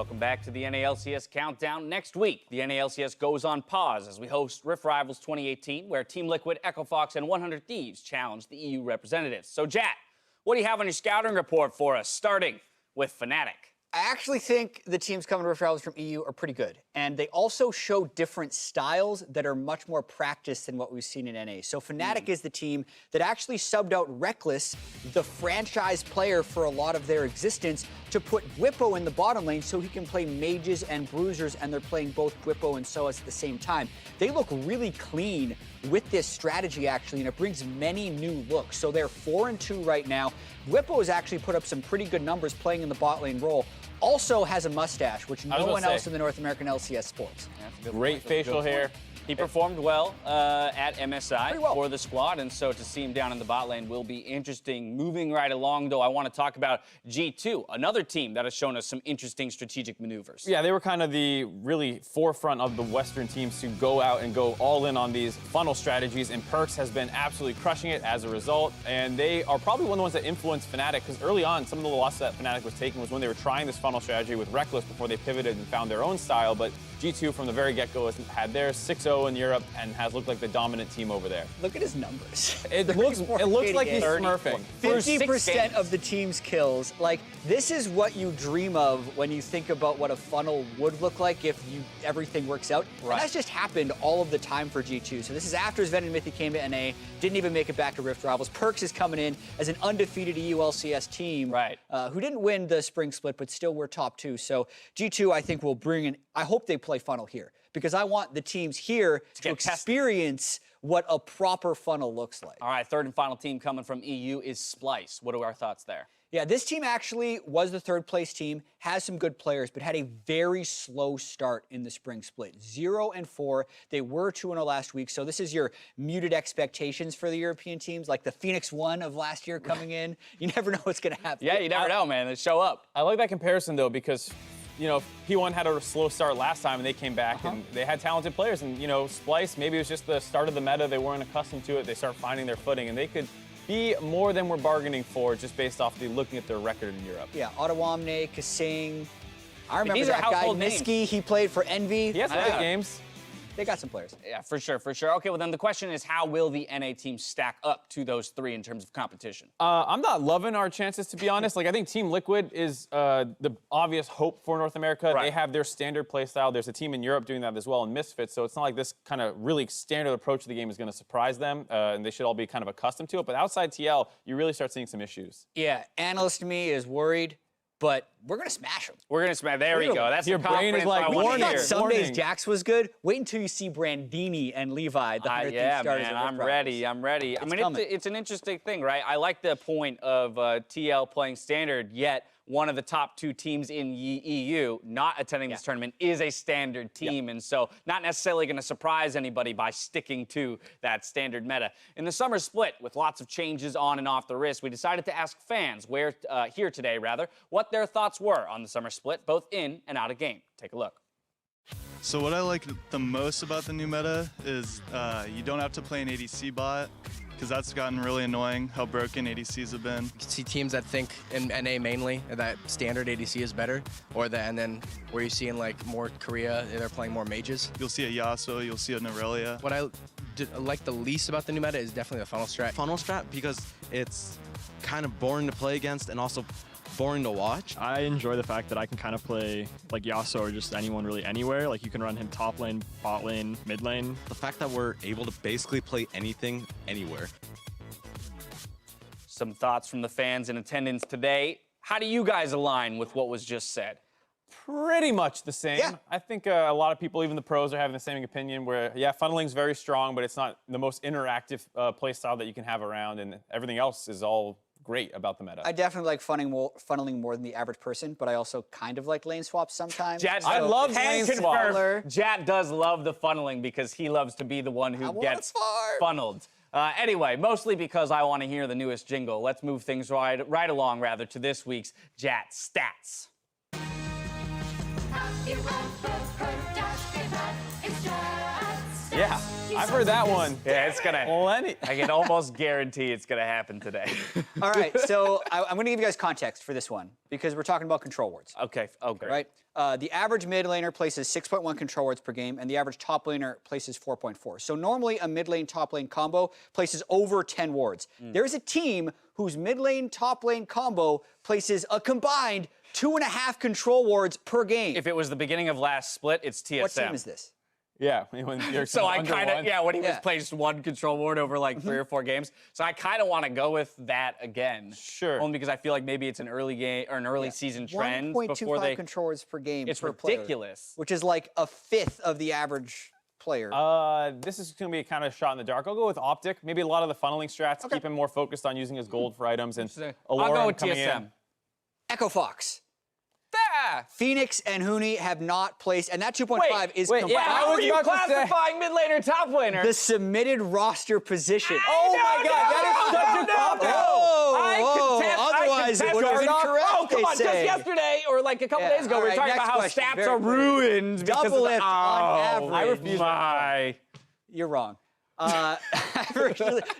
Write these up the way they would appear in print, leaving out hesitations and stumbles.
Welcome back to the NALCS Countdown. Next week, the NALCS goes on pause as we host Rift Rivals 2018, where Team Liquid, Echo Fox, and 100 Thieves challenge the EU representatives. So, Jat, what do you have on your scouting report for us, starting with Fnatic? I actually think the teams coming to Rift Rivals from EU are pretty good. And they also show different styles that are much more practiced than what we've seen in NA. So Fnatic is the team that actually subbed out Reckless, the franchise player for a lot of their existence, to put Bwipo in the bottom lane so he can play mages and bruisers, and they're playing both Bwipo and Soas at the same time. They look really clean with this strategy, actually, and it brings many new looks. So they're 4-2 right now. Bwipo has actually put up some pretty good numbers playing in the bot lane role. Also has a mustache, which no one else in the North American LCS sports. Great facial hair. He performed well at MSI for the squad, and so to see him down in the bot lane will be interesting. Moving right along, though, I want to talk about G2, another team that has shown us some interesting strategic maneuvers. Yeah, they were kind of the really forefront of the Western teams to go out and go all in on these funnel strategies, and Perkz has been absolutely crushing it as a result, and they are probably one of the ones that influenced Fnatic, because early on, some of the losses that Fnatic was taking was when they were trying this funnel strategy with Reckless before they pivoted and found their own style, but G2 from the very get-go has had their 6-0 in Europe and has looked like the dominant team over there. Look at his numbers. It looks like he's smurfing. 50% of the team's kills. Like, this is what you dream of when you think about what a funnel would look like if everything works out. Right. And that's just happened all of the time for G2. So this is after Sven and Mythic came to NA, didn't even make it back to Rift Rivals. Perkz is coming in as an undefeated EU LCS team, who didn't win the spring split, but still were top 2. So G2, I think, will bring in, I hope they play funnel here, because I want the teams here to experience what a proper funnel looks like. All right, third and final team coming from EU is Splyce. What are our thoughts there? Yeah, this team actually was the third place team, has some good players, but had a very slow start in the spring split. 0-4. They were 2-0 last week, so this is your muted expectations for the European teams, like the Phoenix 1 of last year coming in. You never know what's going to happen. Yeah, you never know, man. They show up. I like that comparison, though, because you know, P1 had a slow start last time, and they came back, and they had talented players. And, you know, Splyce, maybe it was just the start of the meta. They weren't accustomed to it. They start finding their footing, and they could be more than we're bargaining for just based off looking at their record in Europe. Yeah, Ottawamne, Kasing. I remember that guy, Niski. He played for Envy. He has some good games. They got some players. Yeah, for sure, for sure. Okay, well then the question is, how will the NA team stack up to those three in terms of competition? I'm not loving our chances, to be honest. Like, I think Team Liquid is the obvious hope for North America. They have their standard play style. There's a team in Europe doing that as well in Misfits, so it's not like this kind of really standard approach to the game is going to surprise them, and they should all be kind of accustomed to it. But outside TL, you really start seeing some issues. Yeah, analyst me is worried, but we're going to smash them. We're going to smash. There we go. That's your brain is like, warning. Some days Jax was good. Wait until you see Brandini and Levi, the 100th starters. Man, I'm ready. I'm ready. I mean, it's an interesting thing, right? I like the point of TL playing standard, yet one of the top 2 teams in EU not attending this tournament is a standard team, and so not necessarily going to surprise anybody by sticking to that standard meta. In the summer split, with lots of changes on and off the wrist, we decided to ask fans here today, what their thoughts were on the summer split, both in and out of game. Take a look. So what I like the most about the new meta is you don't have to play an ADC bot, because that's gotten really annoying, how broken ADCs have been. You can see teams that think in NA mainly that standard ADC is better, and then where you're seeing like more Korea, they're playing more mages. You'll see a Yasuo, you'll see a Norelia. What I like the least about the new meta is definitely the funnel strat. Funnel strat, because it's kind of boring to play against and also boring to watch. I enjoy the fact that I can kind of play like Yasuo or just anyone really anywhere. Like, you can run him top lane, bot lane, mid lane. The fact that we're able to basically play anything, anywhere. Some thoughts from the fans in attendance today. How do you guys align with what was just said? Pretty much the same. Yeah. I think a lot of people, even the pros, are having the same opinion where, yeah, funneling's very strong, but it's not the most interactive play style that you can have around, and everything else is all great about the meta. I definitely like funneling more than the average person, but I also kind of like lane swaps sometimes. I love lane swaps. Jat does love the funneling because he loves to be the one who gets funneled. Anyway, mostly because I want to hear the newest jingle. Let's move things right along, to this week's Jat Stats. Have you ever heard Jat get mad? It's Jats. Yeah, I've heard that one. Yeah, it's gonna. Plenty. I can almost guarantee it's gonna happen today. All right, so I'm going to give you guys context for this one because we're talking about control wards. Okay. Oh, great. Right? The average mid laner places 6.1 control wards per game, and the average top laner places 4.4. So normally a mid lane top lane combo places over 10 wards. There's a team whose mid lane top lane combo places a combined 2.5 control wards per game. If it was the beginning of last split, it's TSM. What team is this? Yeah, when you're So I under kind of, one. when he was placed one control ward over like 3 or 4 games. So I kind of want to go with that again. Sure. Only because I feel like maybe it's an early game or an early season trend before 1.25 control wards per game. It's per player, ridiculous. which is like a fifth of the average player. This is going to be kind of a shot in the dark. I'll go with Optic. Maybe a lot of the funneling strats keep him more focused on using his gold for items. And I'll go with coming TSM. in. Echo Fox. Ah! Phoenix and Huni have not placed, and that 2.5 is combined. How are you about to say- classifying mid laner, top laner? The submitted roster position. Oh my God, that is such a cop out. Otherwise it would have been correct. Oh, come on, they just say. yesterday or like a couple days ago, all we were right, talking next about how question, stats very are quick. ruined because Double of the, lift on average. I refuse my. You're wrong.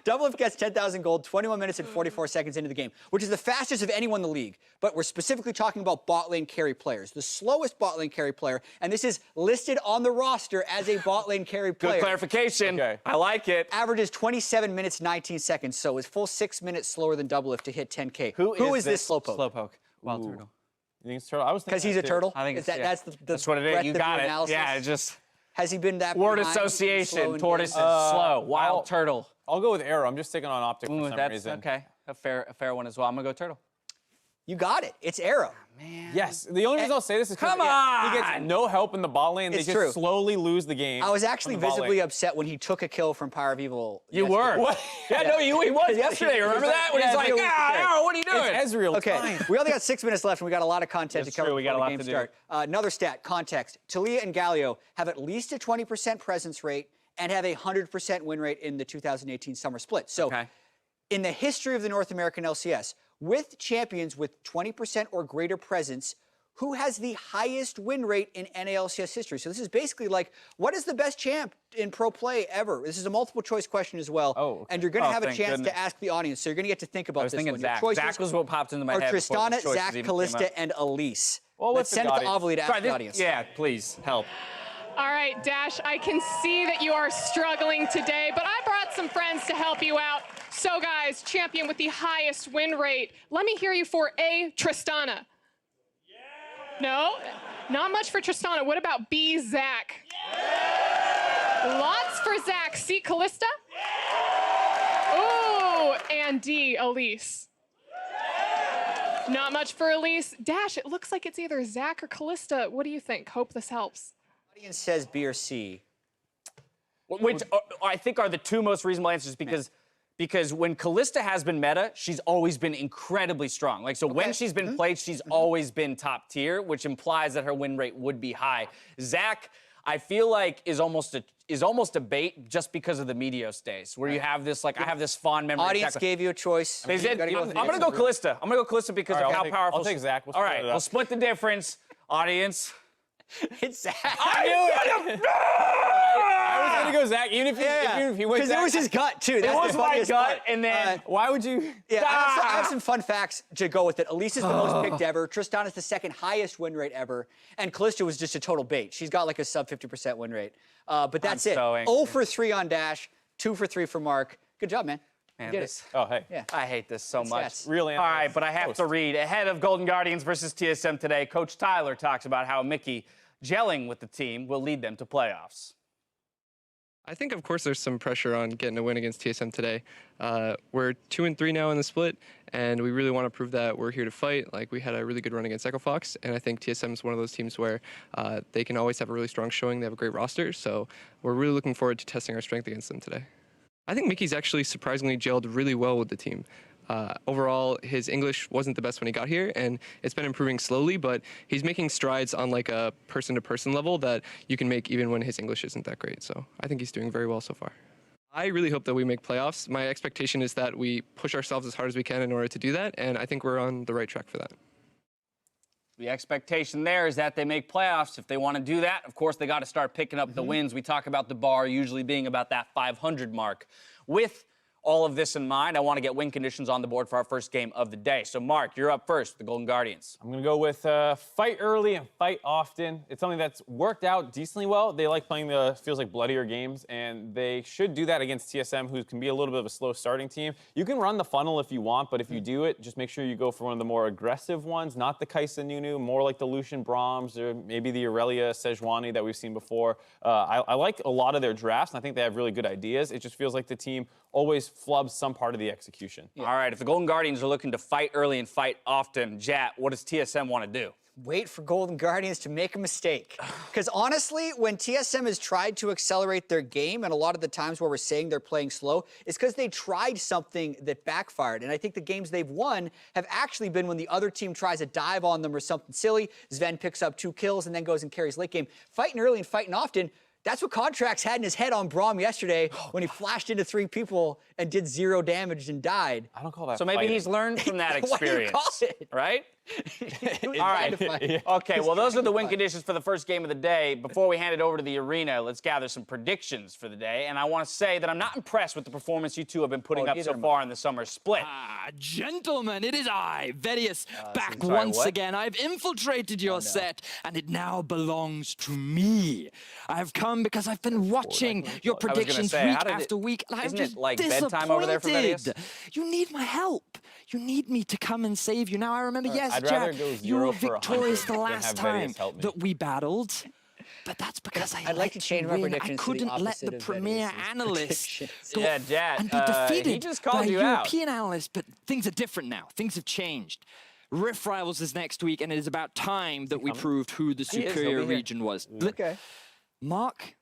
Double Lift gets 10,000 gold 21 minutes and 44 seconds into the game, which is the fastest of anyone in the league. But we're specifically talking about bot lane carry players. The slowest bot lane carry player, and this is listed on the roster as a bot lane carry player. Good clarification. Okay. I like it. Averages 27 minutes, 19 seconds, so is full 6 minutes slower than Double Lift to hit 10K. Who is this Slowpoke? Slowpoke. Wild Turtle. You think it's turtle? I was thinking Because he's a that too. turtle? I think Is it's, that's the that's what it is. breadth You of got your it. analysis? Yeah, it just Has he been that word behind, slow association. in Tortoise is games? slow. Wild I'll- Turtle. I'll go with Arrow. I'm just sticking on Optic for some That's reason. okay. A fair one as well. I'm gonna go Turtle. You got it. It's Arrow. Yes. The only reason I'll say this is because Come on! he gets no help in the bot lane. It's they just true. slowly lose the game. I was actually from the bot visibly lane. upset when he took a kill from Power of Evil. You yesterday. were. What? Yeah, no, he was yesterday. Remember that? When he's Yeah, like, it was yesterday. Arrow, what are you doing? It's Ezreal. Okay, we only got 6 minutes left, and we got a lot of content That's to cover true, we got before a the lot game to do. start. Another stat, context. Talia and Galio have at least a 20% presence rate and have a 100% win rate in the 2018 Summer Split. So, Okay. in the history of the North American LCS, with champions with 20% or greater presence, who has the highest win rate in NALCS history? So this is basically like, what is the best champ in pro play ever? This is a multiple choice question as well. Oh, okay. And you're going to have a thank chance goodness. to ask the audience. So you're going to get to think about I was this thinking one. Your Zach. choices Zach was what popped into my are head. before Tristana, those choices Zach, even came Callista, up. and Elise. Well, Let's with send the it to audience. Avali to ask Try the this. audience. Yeah, please help. All right, Dash, I can see that you are struggling today, but I brought some friends to help you out. So, guys, champion with the highest win rate. Let me hear you for A, Tristana. No? Not much for Tristana. What about B, Zach? Lots for Zach. C, Callista? Ooh, and D, Elise. Not much for Elise. Dash, it looks like it's either Zach or Callista. What do you think? Hope this helps. Audience says B or C. Which I think are the two most reasonable answers because when Callista has been meta, she's always been incredibly strong. Like, so when she's been played, she's always been top tier, which implies that her win rate would be high. Zach, I feel like is almost a bait just because of the Meteos days, where you have this, like, I have this fond memory. Audience gave you a choice. They said, gotta go I'm with going to go Callista. I'm going to go Callista because All right, of how I'll powerful. take Zach. We'll All split right, it up. we'll split the difference. Audience. It's Zach. I was going to go Zach, even if he went Because it Zach. was his gut, too. It That's was the my funniest gut, part. and then Why would you? Yeah, I have some fun facts to go with it. Elise is the most picked ever. Tristan is the second highest win rate ever. And Callista was just a total bait. She's got like a sub 50% win rate. But that's it. so angry. 0 for 3 on Dash, 2 for 3 for Mark. Good job, man. Man, You did this- it. Oh, hey. Yeah. I hate this so much. stats. Real All right, answers. but I have to read. Ahead of Golden Guardians versus TSM today, Coach Tyler talks about how Mickey gelling with the team will lead them to playoffs. I think, of course, there's some pressure on getting a win against TSM today. We're 2-3 now in the split, and we really want to prove that we're here to fight. Like, we had a really good run against Echo Fox, and I think TSM is one of those teams where they can always have a really strong showing. They have a great roster, so we're really looking forward to testing our strength against them today. I think Mickey's actually surprisingly gelled really well with the team. Overall, his English wasn't the best when he got here, and it's been improving slowly, but he's making strides on like a person-to-person level that you can make even when his English isn't that great. So I think he's doing very well so far. I really hope that we make playoffs. My expectation is that we push ourselves as hard as we can in order to do that, and I think we're on the right track for that. The expectation there is that they make playoffs. If they want to do that, of course, they got to start picking up the wins. We talk about the bar usually being about that 500 mark. With all of this in mind, I want to get win conditions on the board for our first game of the day. So, Mark, you're up first, the Golden Guardians. I'm going to go with fight early and fight often. It's something that's worked out decently well. They like playing the, feels like, bloodier games, and they should do that against TSM, who can be a little bit of a slow starting team. You can run the funnel if you want, but if you do it, just make sure you go for one of the more aggressive ones, not the Kai'Sa Nunu, more like the Lucian Brahms or maybe the Aurelia Sejuani that we've seen before. I like a lot of their drafts, and I think they have really good ideas. It just feels like the team always flubs some part of the execution. Yeah. All right, if the Golden Guardians are looking to fight early and fight often, Jat, what does TSM want to do? Wait for Golden Guardians to make a mistake. Because honestly, when TSM has tried to accelerate their game, and a lot of the times where we're saying they're playing slow, it's because they tried something that backfired. And I think the games they've won have actually been when the other team tries a dive on them or something silly. Sven picks up 2 kills and then goes and carries late game. Fighting early and fighting often, that's what Contracts had in his head on Braum yesterday when he flashed into 3 people and did 0 damage and died. I don't call that So maybe fighting. he's learned from that experience. Why do you call it? Right? All right. Okay, well, those are the win conditions for the first game of the day. Before we hand it over to the arena, let's gather some predictions for the day. And I want to say that I'm not impressed with the performance you two have been putting up so far in the summer split. Gentlemen, it is I, Vedius, back sorry, once what? again. I've infiltrated your set, and it now belongs to me. I've come because I've been watching your predictions week after week, and I'm isn't just it like disappointed. bedtime over there for Vedius? You need my help. You need me to come and save you. Now, I remember, yes, I'd rather Jack, go you were 0 for 100 victorious the than last have time Vedius help me. that we battled. But that's because I'd like to change my win. I predictions to the couldn't let opposite the of premier Vedius's analyst predictions. go Yeah, Jat, and be he defeated just by called a you out. European analyst. But things are different now. Things have changed. Rift Rivals is next week, and it is about time that we proved who the superior region was. Okay. Mark,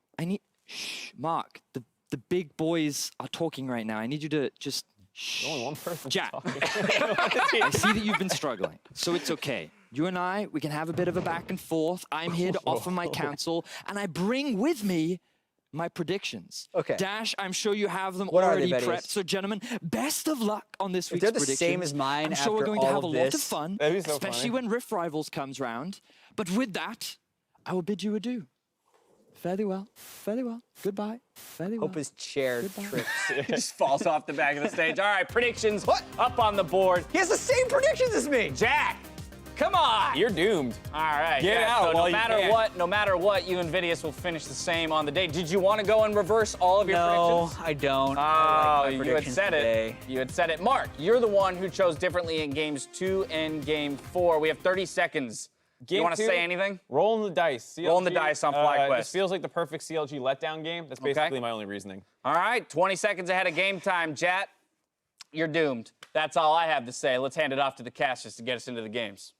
Mark, the big boys are talking right now. I need you to just Only one person Jack. talking. I see that you've been struggling, so it's okay. You and I, we can have a bit of a back and forth. I'm here to offer my counsel, and I bring with me my predictions. Okay. Dash, I'm sure you have them What are they, already Vedius? prepped. So, gentlemen, best of luck on this If week's they're the predictions. same as mine I'm sure we're after going to all have a of lot of this, fun, that'd be so especially funny. when Rift Rivals comes round. But with that, I will bid you adieu. Fairly well. Fairly well. Goodbye. Fairly well. Hope his chair Goodbye. trips. He just falls off the back of the stage. All right, predictions What? up on the board. He has the same predictions as me. Jack, come on. You're doomed. All right. Get yeah, out so while no you matter can. what, no matter what, you and Vedius will finish the same on the day. Did you want to go and reverse all of your predictions? I don't. Oh, I like my you had predictions said today. it. You had said it. Mark, you're the one who chose differently in games 2 and game 4. We have 30 seconds. You want to say anything? Rolling the dice. CLG, Rolling the dice on FlyQuest. This feels like the perfect CLG letdown game. That's basically my only reasoning. All right, 20 seconds ahead of game time. Jat, you're doomed. That's all I have to say. Let's hand it off to the casters to get us into the games.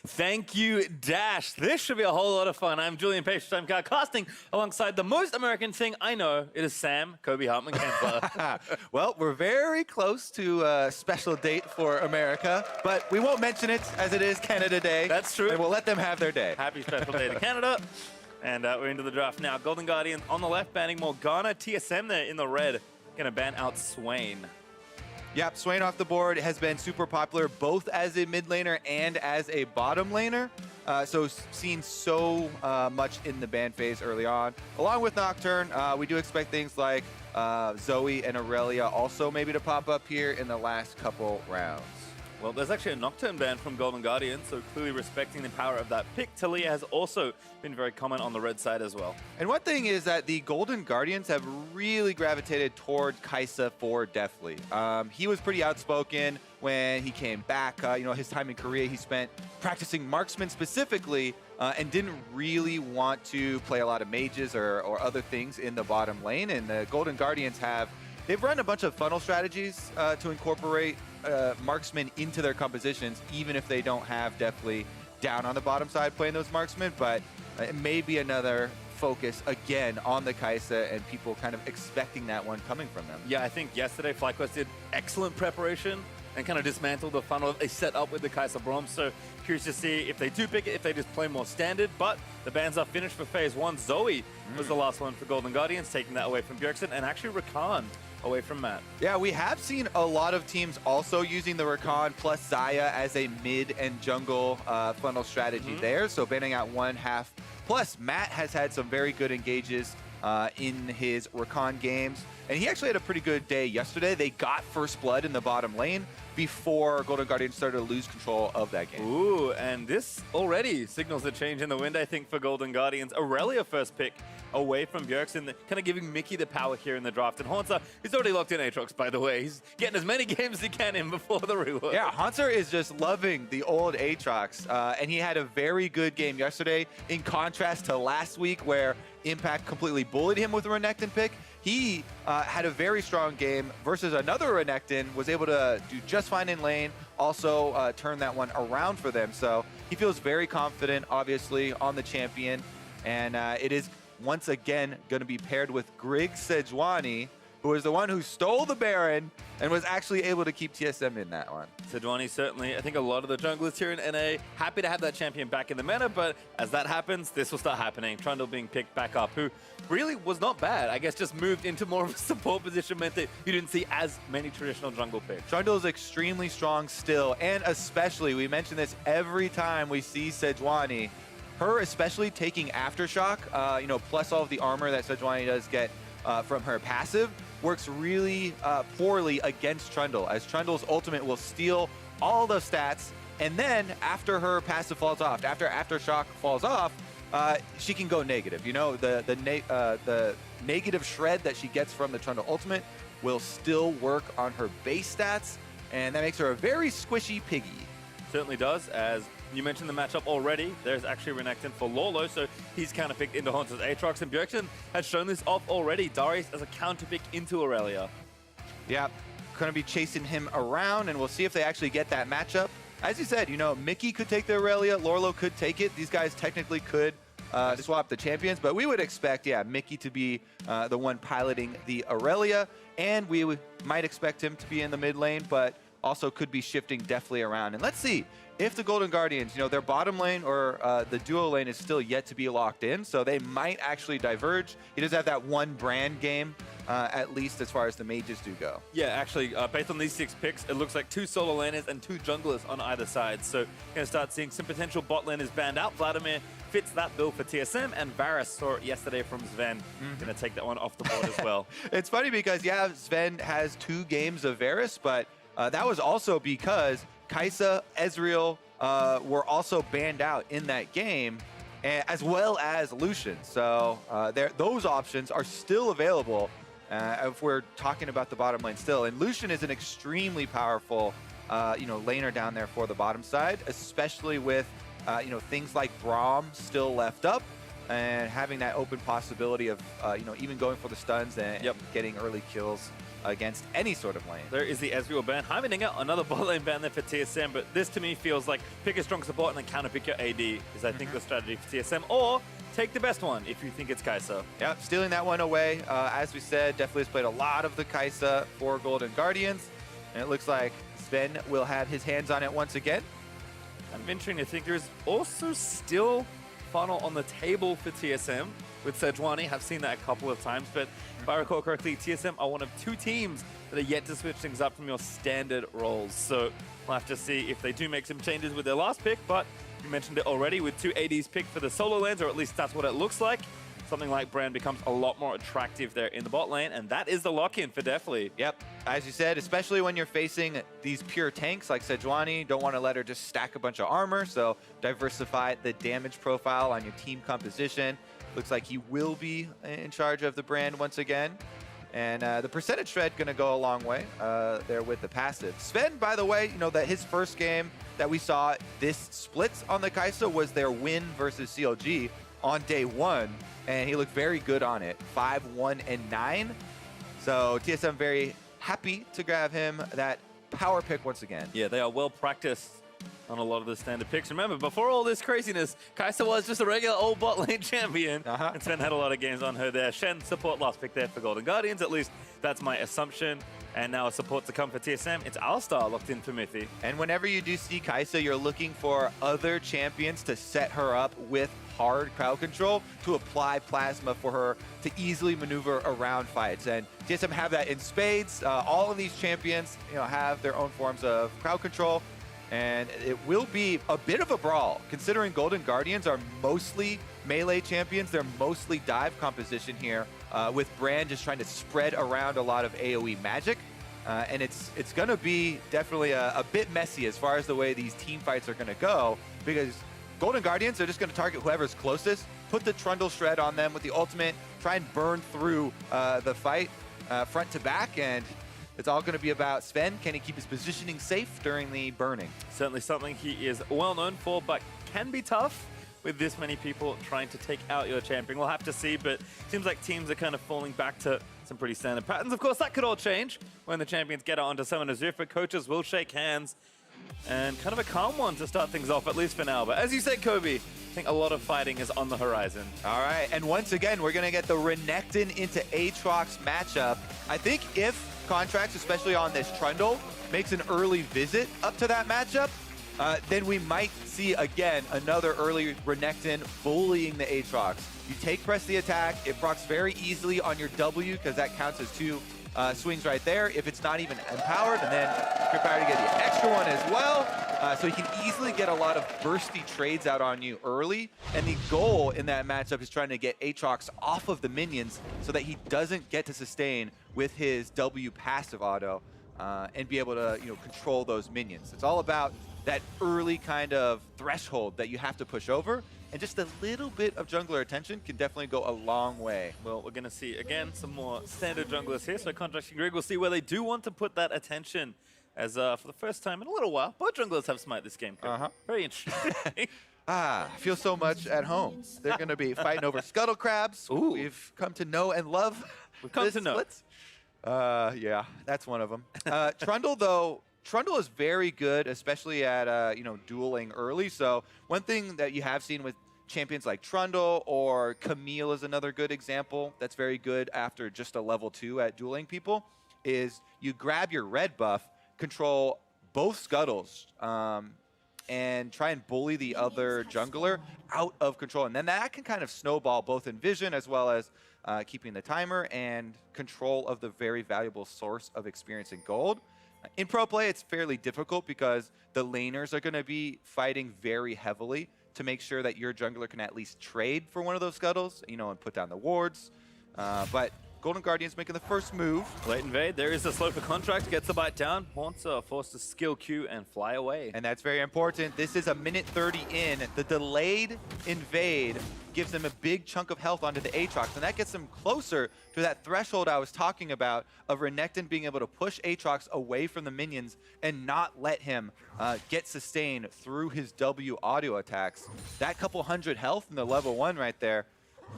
Thank you, Dash. This should be a whole lot of fun. I'm Julian Page, I'm casting alongside the most American thing I know. It is Sam, Kobe Hartman Kensler. Well, we're very close to a special date for America, but we won't mention it as it is Canada Day. That's true. And we'll let them have their day. Happy special day to Canada. And we're into the draft now. Golden Guardian on the left, banning Morgana. TSM there in the red, gonna ban out Swain. Yep, Swain off the board has been super popular both as a mid laner and as a bottom laner. So seen so much in the ban phase early on. Along with Nocturne, we do expect things like Zoe and Aurelia also maybe to pop up here in the last couple rounds. Well, there's actually a Nocturne ban from Golden Guardian, so clearly respecting the power of that pick. Talia has also been very common on the red side as well. And one thing is that the Golden Guardians have really gravitated toward Kai'Sa for Deathly. He was pretty outspoken when he came back. You know, his time in Korea, he spent practicing marksman specifically and didn't really want to play a lot of mages or other things in the bottom lane. And the Golden Guardians they've run a bunch of funnel strategies to incorporate marksmen into their compositions, even if they don't have Deathly down on the bottom side playing those marksmen. But it may be another focus again on the Kai'Sa and people kind of expecting that one coming from them. Yeah, I think yesterday FlyQuest did excellent preparation and kind of dismantled the funnel they set up with the Kai'Sa Braum. So curious to see if they do pick it, if they just play more standard. But the bans are finished for phase 1. Zoe was the last one for Golden Guardians, taking that away from Bjergsen. And actually Rakan away from Matt. Yeah, we have seen a lot of teams also using the Rakan plus Xayah as a mid and jungle funnel strategy there. So banning out one half. Plus, Matt has had some very good engages in his Rakan games. And he actually had a pretty good day yesterday. They got first blood in the bottom lane before Golden Guardians started to lose control of that game. Ooh, and this already signals a change in the wind, I think, for Golden Guardians. Aurelia first pick away from Bjergsen, kind of giving Mickey the power here in the draft. And Haunter, he's already locked in Aatrox, by the way. He's getting as many games as he can in before the rework. Yeah, Haunter is just loving the old Aatrox. And he had a very good game yesterday, in contrast to last week where Impact completely bullied him with a Renekton pick. He had a very strong game versus another Renekton, was able to do just fine in lane, also turn that one around for them. So he feels very confident, obviously, on the champion. And it is once again going to be paired with Griggs Sejuani, who is the one who stole the Baron and was actually able to keep TSM in that one. Sejuani certainly, I think a lot of the junglers here in NA happy to have that champion back in the meta, but as that happens, this will start happening. Trundle being picked back up, who really was not bad. I guess just moved into more of a support position, meant that you didn't see as many traditional jungle picks. Trundle is extremely strong still, and especially, we mention this every time we see Sejuani, her especially taking Aftershock, you know, plus all of the armor that Sejuani does get from her passive, works really poorly against Trundle, as Trundle's ultimate will steal all the stats, and then after her passive falls off, after Aftershock falls off, she can go negative. You know, the negative shred that she gets from the Trundle ultimate will still work on her base stats, and that makes her a very squishy piggy. Certainly does, as you mentioned the matchup already. There's actually Renekton for Lolo, so he's counterpicked into Haunter's Aatrox, and Bjergsen has shown this off already. Darius as a counterpick into Aurelia. Yeah, going to be chasing him around, and we'll see if they actually get that matchup. As you said, you know, Mickey could take the Aurelia, Lorlo could take it. These guys technically could swap the champions, but we would expect, yeah, Mickey to be the one piloting the Aurelia, and we might expect him to be in the mid lane, but also could be shifting definitely around. And let's see if the Golden Guardians, you know, their bottom lane or the duo lane is still yet to be locked in, so they might actually diverge. He does have that one brand game, at least as far as the mages do go. Yeah, actually, based on these 6 picks, it looks like 2 solo laners and 2 junglers on either side. So you're going to start seeing some potential bot laners banned out. Vladimir fits that bill for TSM, and Varus saw it yesterday from Sven. Going to take that one off the board as well. It's funny because, yeah, Sven has 2 games of Varus, but that was also because Kai'Sa, Ezreal were also banned out in that game, as well as Lucian. So those options are still available if we're talking about the bottom lane still. And Lucian is an extremely powerful, you know, laner down there for the bottom side, especially with, you know, things like Braum still left up and having that open possibility of, you know, even going for the stuns and getting early kills against any sort of lane. There is the Ezreal ban. Heimerdinger, another bot lane ban there for TSM, but this to me feels like pick a strong support and then counter pick your AD is I think the strategy for TSM, or take the best one if you think it's Kai'Sa. Yeah, stealing that one away. As we said, definitely has played a lot of the Kai'Sa for Golden Guardians, and it looks like Sven will have his hands on it once again. I'm venturing to think there's also still funnel on the table for TSM with Sejuani. I've seen that a couple of times, but if I recall correctly, TSM are one of 2 teams that are yet to switch things up from your standard roles. So we'll have to see if they do make some changes with their last pick, but you mentioned it already with 2 ADs picked for the solo lanes, or at least that's what it looks like. Something like Brand becomes a lot more attractive there in the bot lane, and that is the lock-in for Deathly. Yep, as you said, especially when you're facing these pure tanks like Sejuani, don't want to let her just stack a bunch of armor, so diversify the damage profile on your team composition. Looks like he will be in charge of the Brand once again. And the percentage shred going to go a long way there with the passive. Sven, by the way, you know, that his first game that we saw this splits on the Kai'Sa was their win versus CLG on day 1. And he looked very good on it, 5-1 and 9. So TSM very happy to grab him that power pick once again. Yeah, they are well practiced on a lot of the standard picks. Remember, before all this craziness, Kai'Sa was just a regular old bot lane champion, and Sven had a lot of games on her there. Shen support last pick there for Golden Guardians, at least that's my assumption. And now a support to come for TSM. It's Alistar locked in for Mythy. And whenever you do see Kai'Sa, you're looking for other champions to set her up with hard crowd control to apply plasma for her to easily maneuver around fights. And TSM have that in spades. All of these champions, have their own forms of crowd control. And it will be a bit of a brawl, considering Golden Guardians are mostly melee champions. They're mostly dive composition here, with Brand just trying to spread around a lot of AoE magic. And it's going to be definitely a bit messy as far as the way these team fights are going to go, because Golden Guardians are just going to target whoever's closest, put the Trundle Shred on them with the ultimate, try and burn through the fight front to back, and it's all going to be about Sven. Can he keep his positioning safe during the burning? Certainly something he is well known for, but can be tough with this many people trying to take out your champion. We'll have to see, but it seems like teams are kind of falling back to some pretty standard patterns. Of course, that could all change when the champions get out onto Summon Azure. Coaches will shake hands, and kind of a calm one to start things off, at least for now. But as you said, Kobe, I think a lot of fighting is on the horizon. All right, and once again, we're going to get the Renekton into Aatrox matchup. I think if Contracts, especially on this Trundle, makes an early visit up to that matchup, then we might see again another early Renekton bullying the Aatrox. You take press the attack, it procs very easily on your W because that counts as 2 swings right there. If it's not even empowered, and then prepare to get the extra one as well. So he can easily get a lot of bursty trades out on you early. And the goal in that matchup is trying to get Aatrox off of the minions so that he doesn't get to sustain with his W passive auto and be able to control those minions. It's all about that early kind of threshold that you have to push over. And just a little bit of jungler attention can definitely go a long way. Well, we're going to see, again, some more standard junglers here. So Contracts and Greg will see where they do want to put that attention. As for the first time in a little while, both junglers have smite this game. Very interesting. I feel so much at home. They're going to be fighting over scuttle crabs. Ooh. We've come to know and love. We've come to know. Yeah, that's one of them. Trundle, though, Trundle is very good, especially at dueling early. So one thing that you have seen with champions like Trundle or Camille is another good example that's very good after just a level 2 at dueling people, is you grab your red buff, control both scuttles, and try and bully the other jungler out of control. And then that can kind of snowball both in vision as well as keeping the timer and control of the very valuable source of experience and gold. In pro play, it's fairly difficult because the laners are going to be fighting very heavily to make sure that your jungler can at least trade for one of those scuttles, and put down the wards. But Golden Guardians making the first move. Late invade, there is the slow for Contract, gets the bite down. Haunts are forced to skill Q and fly away. And that's very important. This is a minute 30 in. The delayed invade gives them a big chunk of health onto the Aatrox, and that gets them closer to that threshold I was talking about of Renekton being able to push Aatrox away from the minions and not let him get sustained through his W audio attacks. That couple hundred health in the level 1 right there,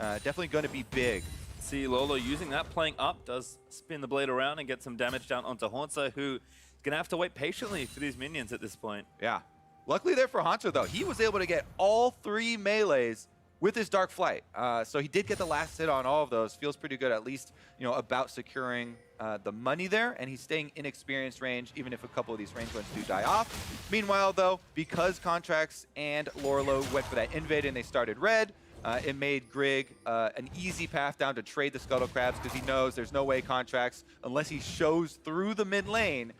definitely going to be big. See Lolo using that, playing up, does spin the blade around and get some damage down onto Haunter, who is going to have to wait patiently for these minions at this point. Yeah. Luckily there for Haunter, though. He was able to get all 3 melees with his Dark Flight. So he did get the last hit on all of those. Feels pretty good, at least, about securing the money there. And he's staying in experience range, even if a couple of these range ones do die off. Meanwhile, though, because Contracts and Lorlo went for that invade and they started red, it made Grig an easy path down to trade the Scuttle Crabs because he knows there's no way Contracts, unless he shows through the mid lane,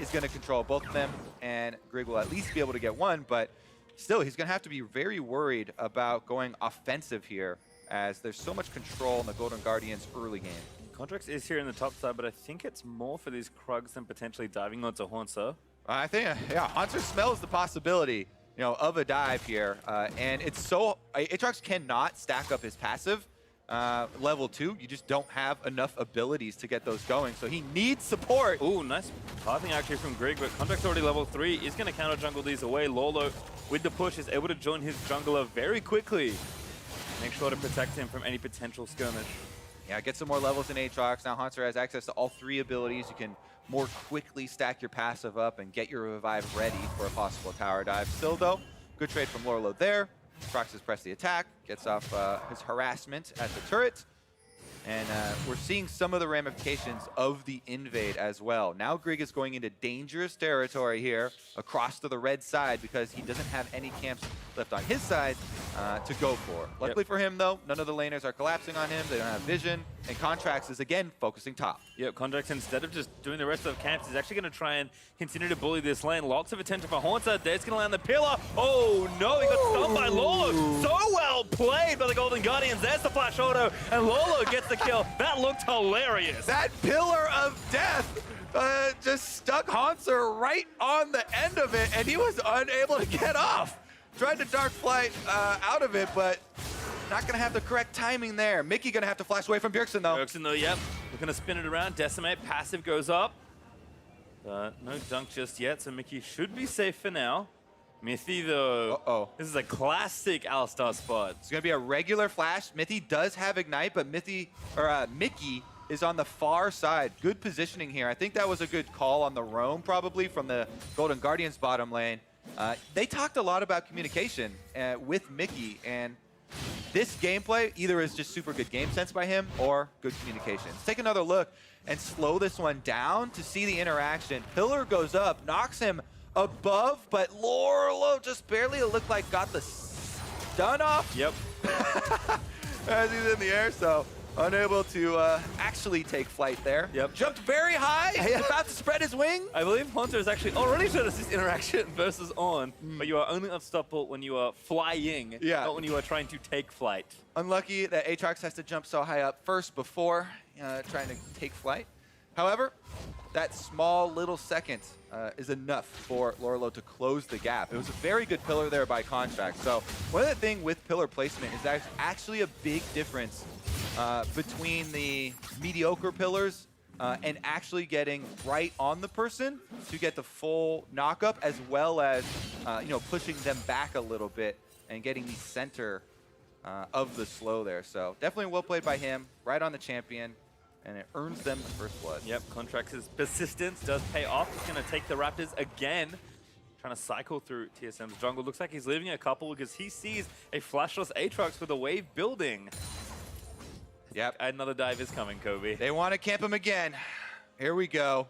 is going to control both of them. And Grig will at least be able to get one, but still, he's going to have to be very worried about going offensive here as there's so much control in the Golden Guardians early game. Contracts is here in the top side, but I think it's more for these Krugs than potentially diving onto Haunter. I think, yeah, Haunter smells the possibility of a dive here. And it's so, Aatrox cannot stack up his passive level 2. You just don't have enough abilities to get those going. So he needs support. Ooh, nice pathing actually from Grig, but Contract's already level 3. He's going to counter jungle these away. Lolo, with the push, is able to join his jungler very quickly. Make sure to protect him from any potential skirmish. Yeah, get some more levels in Aatrox. Now Haunter has access to all 3 abilities. You can more quickly stack your passive up and get your revive ready for a possible tower dive. Still, though, good trade from Lorlo there. Proxys press the attack, gets off his harassment at the turret. And we're seeing some of the ramifications of the invade as well. Now Grig is going into dangerous territory here across to the red side because he doesn't have any camps left on his side to go for. Luckily for him, though, none of the laners are collapsing on him. They don't have vision. And Contracts is, again, focusing top. Yep, Contracts, instead of just doing the rest of the camps, is actually going to try and continue to bully this lane. Lots of attention for Haunter. There's going to land the pillar. Oh, no, he got stunned by Lolo. So well played by the Golden Guardians. There's the flash auto, and Lolo gets the kill. That looked hilarious. That pillar of death just stuck Haunter right on the end of it, and he was unable to get off. Tried to Dark Flight out of it, but not going to have the correct timing there. Mickey going to have to flash away from Bjergsen, though. Bjergsen, though, yep. We're going to spin it around. Decimate, passive goes up. No dunk just yet, so Mickey should be safe for now. Mithy, though, this is a classic Alistar spot. It's going to be a regular flash. Mithy does have Ignite, but Mickey is on the far side. Good positioning here. I think that was a good call on the roam, probably, from the Golden Guardians bottom lane. They talked a lot about communication with Mickey, and this gameplay either is just super good game sense by him or good communication. Let's take another look and slow this one down to see the interaction. Pillar goes up, knocks him above, but Lorlo just barely, it looked like, got the stun off. Yep. As he's in the air, so unable to actually take flight there. Yep. Jumped very high, about to spread his wing. I believe Haunter has actually already showed us this interaction versus on, but you are only unstoppable when you are flying, not when you are trying to take flight. Unlucky that Aatrox has to jump so high up first before trying to take flight. However, that small little second is enough for Lorlo to close the gap. It was a very good pillar there by Contract. So one of the things with pillar placement is there's actually a big difference between the mediocre pillars and actually getting right on the person to get the full knock-up, as well as pushing them back a little bit and getting the center of the slow there. So definitely well played by him, right on the champion, and it earns them the first blood. Yep, Contract's persistence does pay off. He's going to take the Raptors again. Trying to cycle through TSM's jungle. Looks like he's leaving a couple because he sees a flashless Aatrox with a wave building. Yep. Another dive is coming, Kobe. They want to camp him again. Here we go.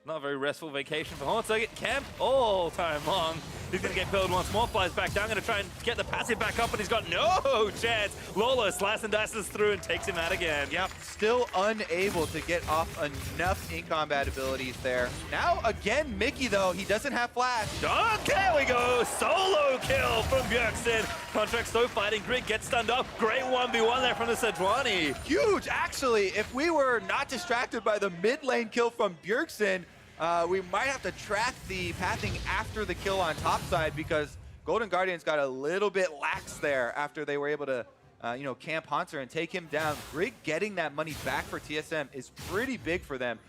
Not a very restful vacation for Haunter. Get camped all time long. He's going to get pilled once more. Flies back down. Going to try and get the passive back up, and he's got no chance. Lolo slice and dices through and takes him out again. Yep. Still unable to get off enough in-combat abilities there. Now, again, Mickey, though, he doesn't have flash. Oh, there we go. Solo kill from Bjergsen. Contract still fighting. Grig gets stunned up. Great 1v1 there from the Sejuani. Huge, actually. If we were not distracted by the mid lane kill from Bjergsen, we might have to track the pathing after the kill on top side, because Golden Guardians got a little bit lax there after they were able to, camp Haunter and take him down. Grig getting that money back for TSM is pretty big for them.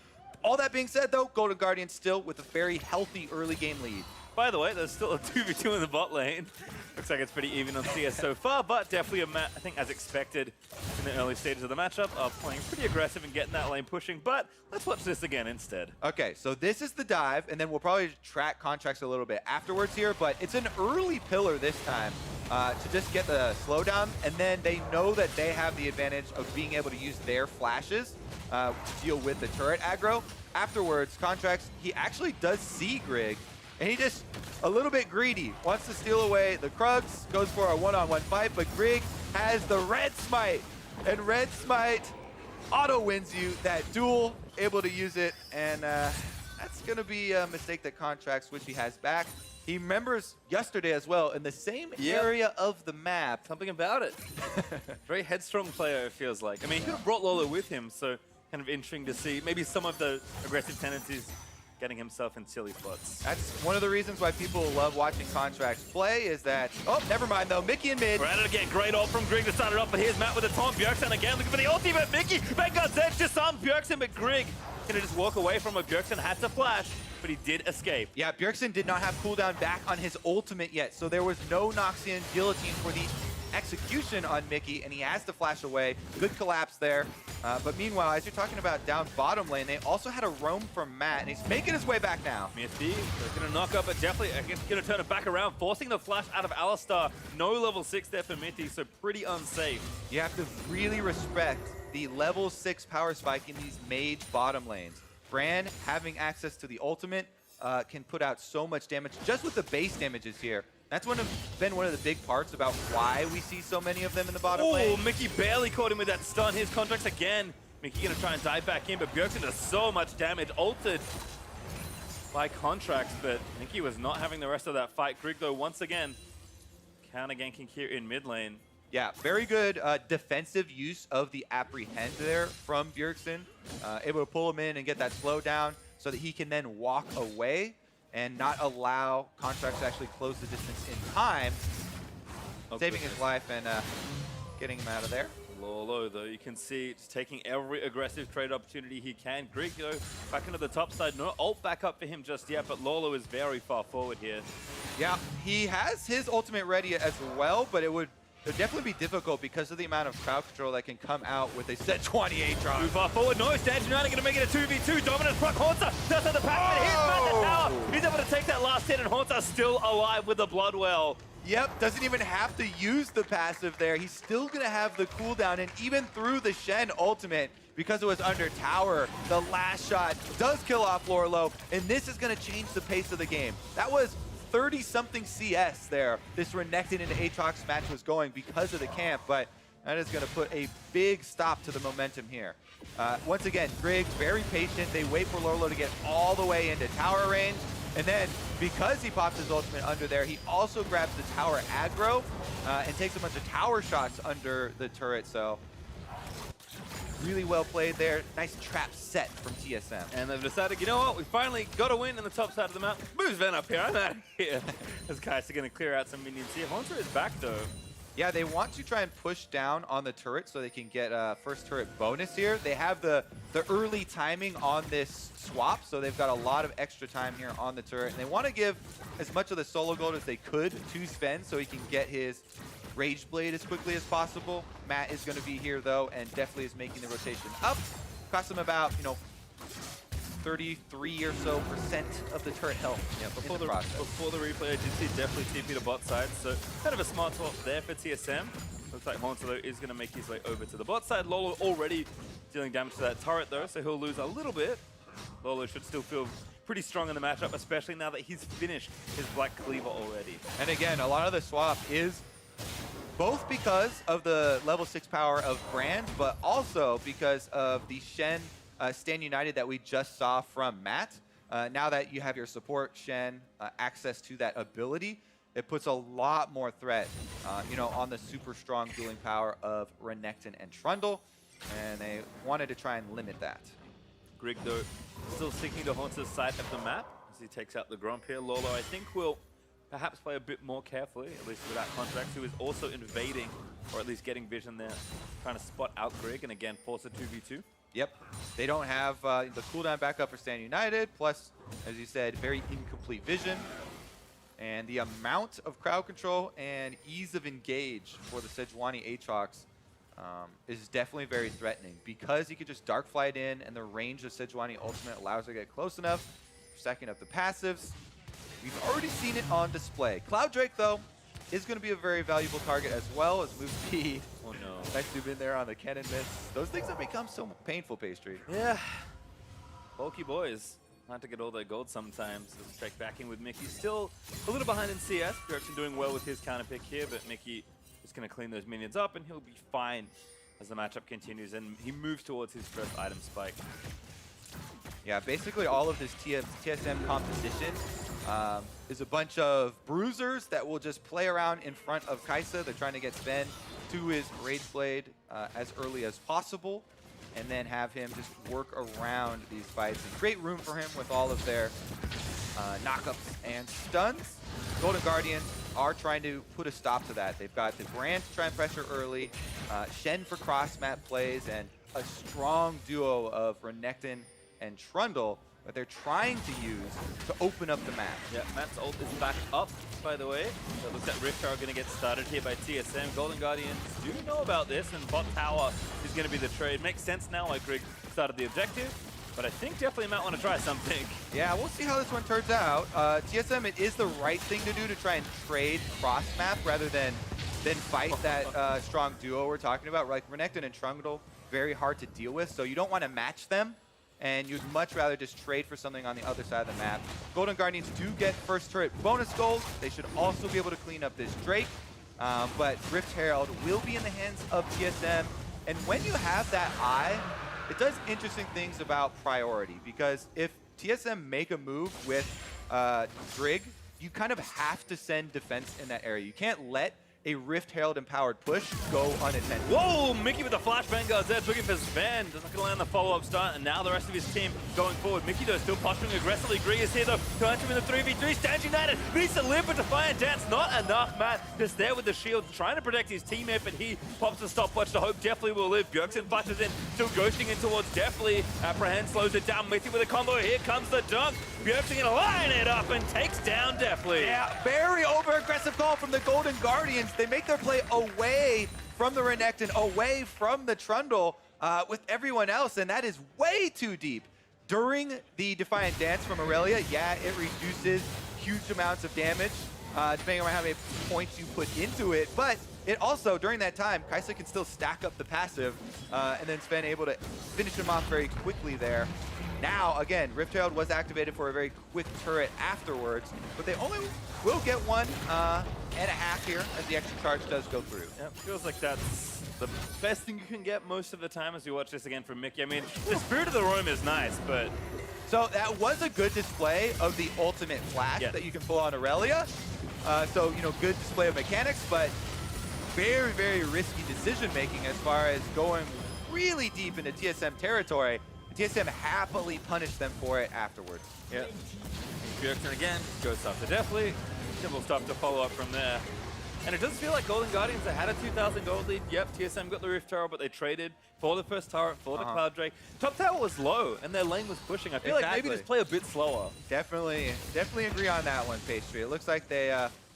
All that being said, though, Golden Guardians still with a very healthy early game lead. By the way, there's still a 2v2 in the bot lane. Looks like it's pretty even on CS so far, but definitely I think as expected in the early stages of the matchup, playing pretty aggressive and getting that lane pushing, but let's watch this again instead. Okay, so this is the dive, and then we'll probably track Contracts a little bit afterwards here, but it's an early pillar this time to just get the slowdown, and then they know that they have the advantage of being able to use their flashes to deal with the turret aggro. Afterwards, Contracts, he actually does see Grig, and he just, a little bit greedy, wants to steal away the Krugs, goes for a one-on-one fight, but Grig has the Red Smite, and Red Smite auto wins you that duel, able to use it, and that's going to be a mistake that Contracts wish he has back. He remembers yesterday as well, in the same area of the map. Something about it. Very headstrong player, it feels like. I mean, he could have brought Lolo with him, so kind of interesting to see maybe some of the aggressive tendencies getting himself in silly spots. That's one of the reasons why people love watching Contracts play, is that, oh, never mind though, Mickey in mid. We're at it again, great ult from Grig to start it off, but here's Matt with a taunt. Bjergsen again, looking for the ultimate. Mickey, Vanguard's edge to some Bjergsen, but Grig gonna just walk away from it. Bjergsen had to flash, but he did escape. Yeah, Bjergsen did not have cooldown back on his ultimate yet, so there was no Noxian guillotine for the execution on Mickey, and he has to flash away. Good collapse there. But meanwhile, as you're talking about down bottom lane, they also had a roam from Matt, and he's making his way back now. Misty is going to knock up, but definitely going to turn it back around, forcing the flash out of Alistar. No level 6 there for Mithy, so pretty unsafe. You have to really respect the level 6 power spike in these mage bottom lanes. Bran having access to the ultimate can put out so much damage just with the base damages here. That's been one of the big parts about why we see so many of them in the bottom lane. Oh, Mickey barely caught him with that stun. His contracts again. Mickey going to try and dive back in, but Bjergsen does so much damage. Altered by contracts, but Mickey was not having the rest of that fight. Grig, though, once again, counter ganking here in mid lane. Yeah, very good defensive use of the apprehend there from Bjergsen. Able to pull him in and get that slow down so that he can then walk away and not allow contracts to actually close the distance in time, saving his life and getting him out of there. Lolo, though, you can see just taking every aggressive trade opportunity he can. Grig, though, back into the top side. No ult back up for him just yet, but Lolo is very far forward here. Yeah, he has his ultimate ready as well, but it would definitely be difficult because of the amount of crowd control that can come out with a set 28 drop. Too far forward. No, Stand United going to make it a 2v2. Dominant proc. Haunter does have the pack, but hits Matt the tower. He's able to take that last hit, and Haunter still alive with the Bloodwell. Yep, doesn't even have to use the passive there. He's still going to have the cooldown, and even through the Shen ultimate, because it was under tower, the last shot does kill off Lorlo, and this is going to change the pace of the game. That was 30-something CS there. This Renekton into Aatrox match was going because of the camp, but that is going to put a big stop to the momentum here. Once again, Grig, very patient. They wait for Lorlo to get all the way into tower range, and then because he pops his ultimate under there, he also grabs the tower aggro and takes a bunch of tower shots under the turret, so really well played there. Nice trap set from TSM. And they've decided, you know what, we finally got a win in the top side of the map. Moves Ven up here, I'm out of here. As Kai'Sa going to clear out some minions here. Haunter is back, though. Yeah, they want to try and push down on the turret so they can get a first turret bonus here. They have the early timing on this swap, so they've got a lot of extra time here on the turret. And they want to give as much of the solo gold as they could to Sven so he can get his Rage Blade as quickly as possible. Matt is going to be here, though, and definitely is making the rotation up. Costs him about, 33 or so % of the turret health. Yeah, before the replay, I did see definitely TP to bot side, so kind of a smart swap there for TSM. Looks like Haunter, though, is going to make his way over to the bot side. Lolo already dealing damage to that turret, though, so he'll lose a little bit. Lolo should still feel pretty strong in the matchup, especially now that he's finished his Black Cleaver already. And again, a lot of the swap is both because of the level 6 power of Brand, but also because of the Shen Stand United that we just saw from Matt. Now that you have your support Shen access to that ability, it puts a lot more threat, on the super strong dueling power of Renekton and Trundle, and they wanted to try and limit that. Grig, though, still sticking to Haunter's side of the map as he takes out the Gromp here. Lolo, I think, will perhaps play a bit more carefully, at least without Contracts, who is also invading, or at least getting vision there, trying to spot out Grig, and again, force a 2v2. Yep. They don't have the cooldown backup for Stand United, plus, as you said, very incomplete vision. And the amount of crowd control and ease of engage for the Sejuani Aatrox is definitely very threatening, because he could just dark flight in, and the range of Sejuani ultimate allows her to get close enough, stacking up the passives. We've already seen it on display. Cloud Drake, though, is going to be a very valuable target as well as move speed. Oh no. Nice to have been there on the cannon miss. Those things have become so painful, Pastry. Yeah. Bulky boys. Hard to get all their gold sometimes. Let's check back in with Mickey. Still a little behind in CS. Bjergsen doing well with his counter pick here, but Mickey is going to clean those minions up, and he'll be fine as the matchup continues, and he moves towards his first item spike. Yeah, basically all of this TSM composition is a bunch of bruisers that will just play around in front of Kai'Sa. They're trying to get Sven to his Rage Blade as early as possible, and then have him just work around these fights and create room for him with all of their knockups and stuns. Golden Guardians are trying to put a stop to that. They've got the Brand to try and pressure early, Shen for cross-map plays, and a strong duo of Renekton and Trundle that they're trying to use to open up the map. Yeah, Matt's ult is back up, by the way. So it looks like RIFT are going to get started here by TSM. Golden Guardians do know about this, and bot tower is going to be the trade. Makes sense now, like Greg started the objective, but I think definitely might want to try something. Yeah, we'll see how this one turns out. TSM, it is the right thing to do to try and trade cross-map rather than fight that strong duo we're talking about. Like Renekton and Trundle, very hard to deal with, so you don't want to match them. And you'd much rather just trade for something on the other side of the map. Golden Guardians do get first turret bonus gold. They should also be able to clean up this Drake. But Rift Herald will be in the hands of TSM. And when you have that eye, it does interesting things about priority. Because if TSM make a move with Grig, you kind of have to send defense in that area. You can't let a Rift Herald empowered push go unattended. Whoa, Mickey with the flash vanguards there, looking for Sven. Doesn't going to land the follow-up start, and now the rest of his team going forward. Mickey though still posturing aggressively. Greg is here though, trying to win the 3v3. Stands United needs to live with Defiant Dance. Not enough, Matt. Just there with the shield, trying to protect his teammate, but he pops a stopwatch to hope Definitely will live. Bjergsen flashes in, still ghosting in towards Definitely. Apprehend slows it down. Mickey with a combo. Here comes the dunk. Bjergsen gonna line it up and takes down Definitely. Yeah, very over-aggressive call from the Golden Guardians. They make their play away from the Renekton, away from the Trundle with everyone else, and that is way too deep. During the Defiant Dance from Aurelia, yeah, it reduces huge amounts of damage, depending on how many points you put into it, but it also, during that time, Kaisa can still stack up the passive, and then Sven able to finish him off very quickly there. Now, again, Rift Herald was activated for a very quick turret afterwards, but they only will get 1.5 here as the extra charge does go through. Yeah, feels like that's the best thing you can get most of the time as you watch this again from Mickey. I mean, the Spirit of the Roam is nice, but... So that was a good display of the ultimate flash that you can pull on Aurelia. So, you know, good display of mechanics, but very, very risky decision-making as far as going really deep into TSM territory. TSM happily punished them for it afterwards. Yeah. Bjergsen again goes up to Definitely. Simple stuff to follow up from there. And it does feel like Golden Guardians, they had a 2,000 gold lead. Yep, TSM got the Rift Tower, but they traded for the first turret, for the Cloud Drake. Top tower was low, and their lane was pushing. I feel like maybe just play a bit slower. Definitely agree on that one, Pastry. It looks like they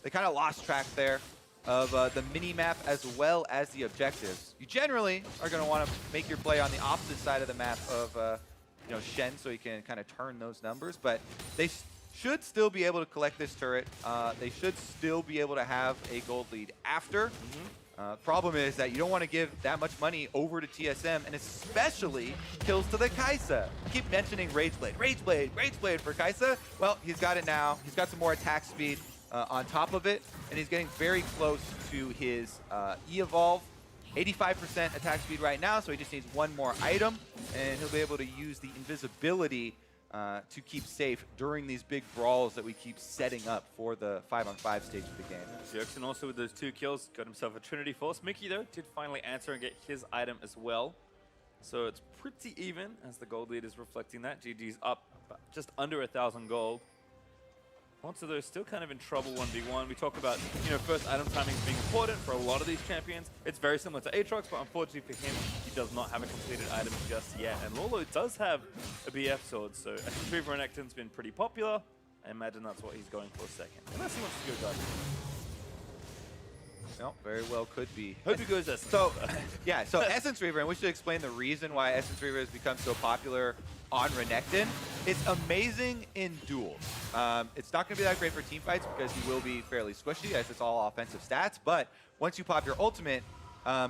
kind of lost track there of the mini-map as well as the objectives. You generally are going to want to make your play on the opposite side of the map of you know, Shen, so you can kind of turn those numbers, but they should still be able to collect this turret. They should still be able to have a gold lead after. Problem is that you don't want to give that much money over to TSM, and especially kills to the Kaisa. I keep mentioning Rageblade, Rageblade, Rageblade for Kaisa. Well, he's got it now. He's got some more attack speed on top of it, and he's getting very close to his E-Evolve. 85% attack speed right now, so he just needs one more item, and he'll be able to use the invisibility to keep safe during these big brawls that we keep setting up for the 5-on-5 stage of the game. Bjergsen also with those 2 kills got himself a Trinity Force. Mickey though did finally answer and get his item as well. So it's pretty even as the gold lead is reflecting that. GG's up just under 1,000 gold. Monster though still kind of in trouble 1v1. We talk about, you know, first item timing being important for a lot of these champions. It's very similar to Aatrox, but unfortunately for him, he does not have a completed item just yet. And Lolo does have a BF sword, so SSR Renekton's been pretty popular. I imagine that's what he's going for second. Unless he wants to go Guardian. No, very well could be. Hope he goes Essence. So, yeah, so Essence Reaver, and we should explain the reason why Essence Reaver has become so popular on Renekton. It's amazing in duels. It's not going to be that great for team fights because he will be fairly squishy as it's all offensive stats, but once you pop your ultimate,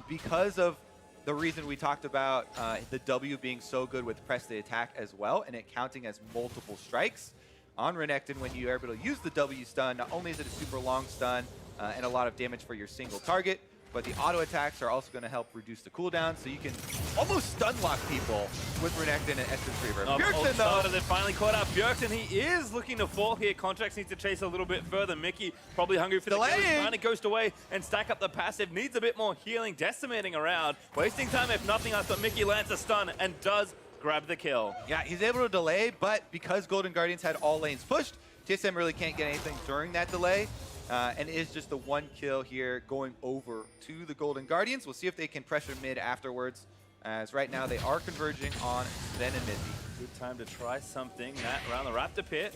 because of the reason we talked about the W being so good with press the attack as well, and it counting as multiple strikes, on Renekton when you are able to use the W stun, not only is it a super long stun, and a lot of damage for your single target, but the auto attacks are also going to help reduce the cooldown, so you can almost stun lock people with Renekton and Essence Reaver. Bjergsen, though, they finally caught up. Bjergsen, he is looking to fall here. Contracts needs to chase a little bit further. Mickey probably hungry for the kill. Trying to ghost away and stack up the passive. Needs a bit more healing, decimating around. Wasting time if nothing else, but Mickey lands a stun and does grab the kill. Yeah, he's able to delay, but because Golden Guardians had all lanes pushed, TSM really can't get anything during that delay. And it is just the 1 kill here going over to the Golden Guardians. We'll see if they can pressure mid afterwards. as right now they are converging on Sven and Mithy. Good time to try something. Matt around the Raptor pit.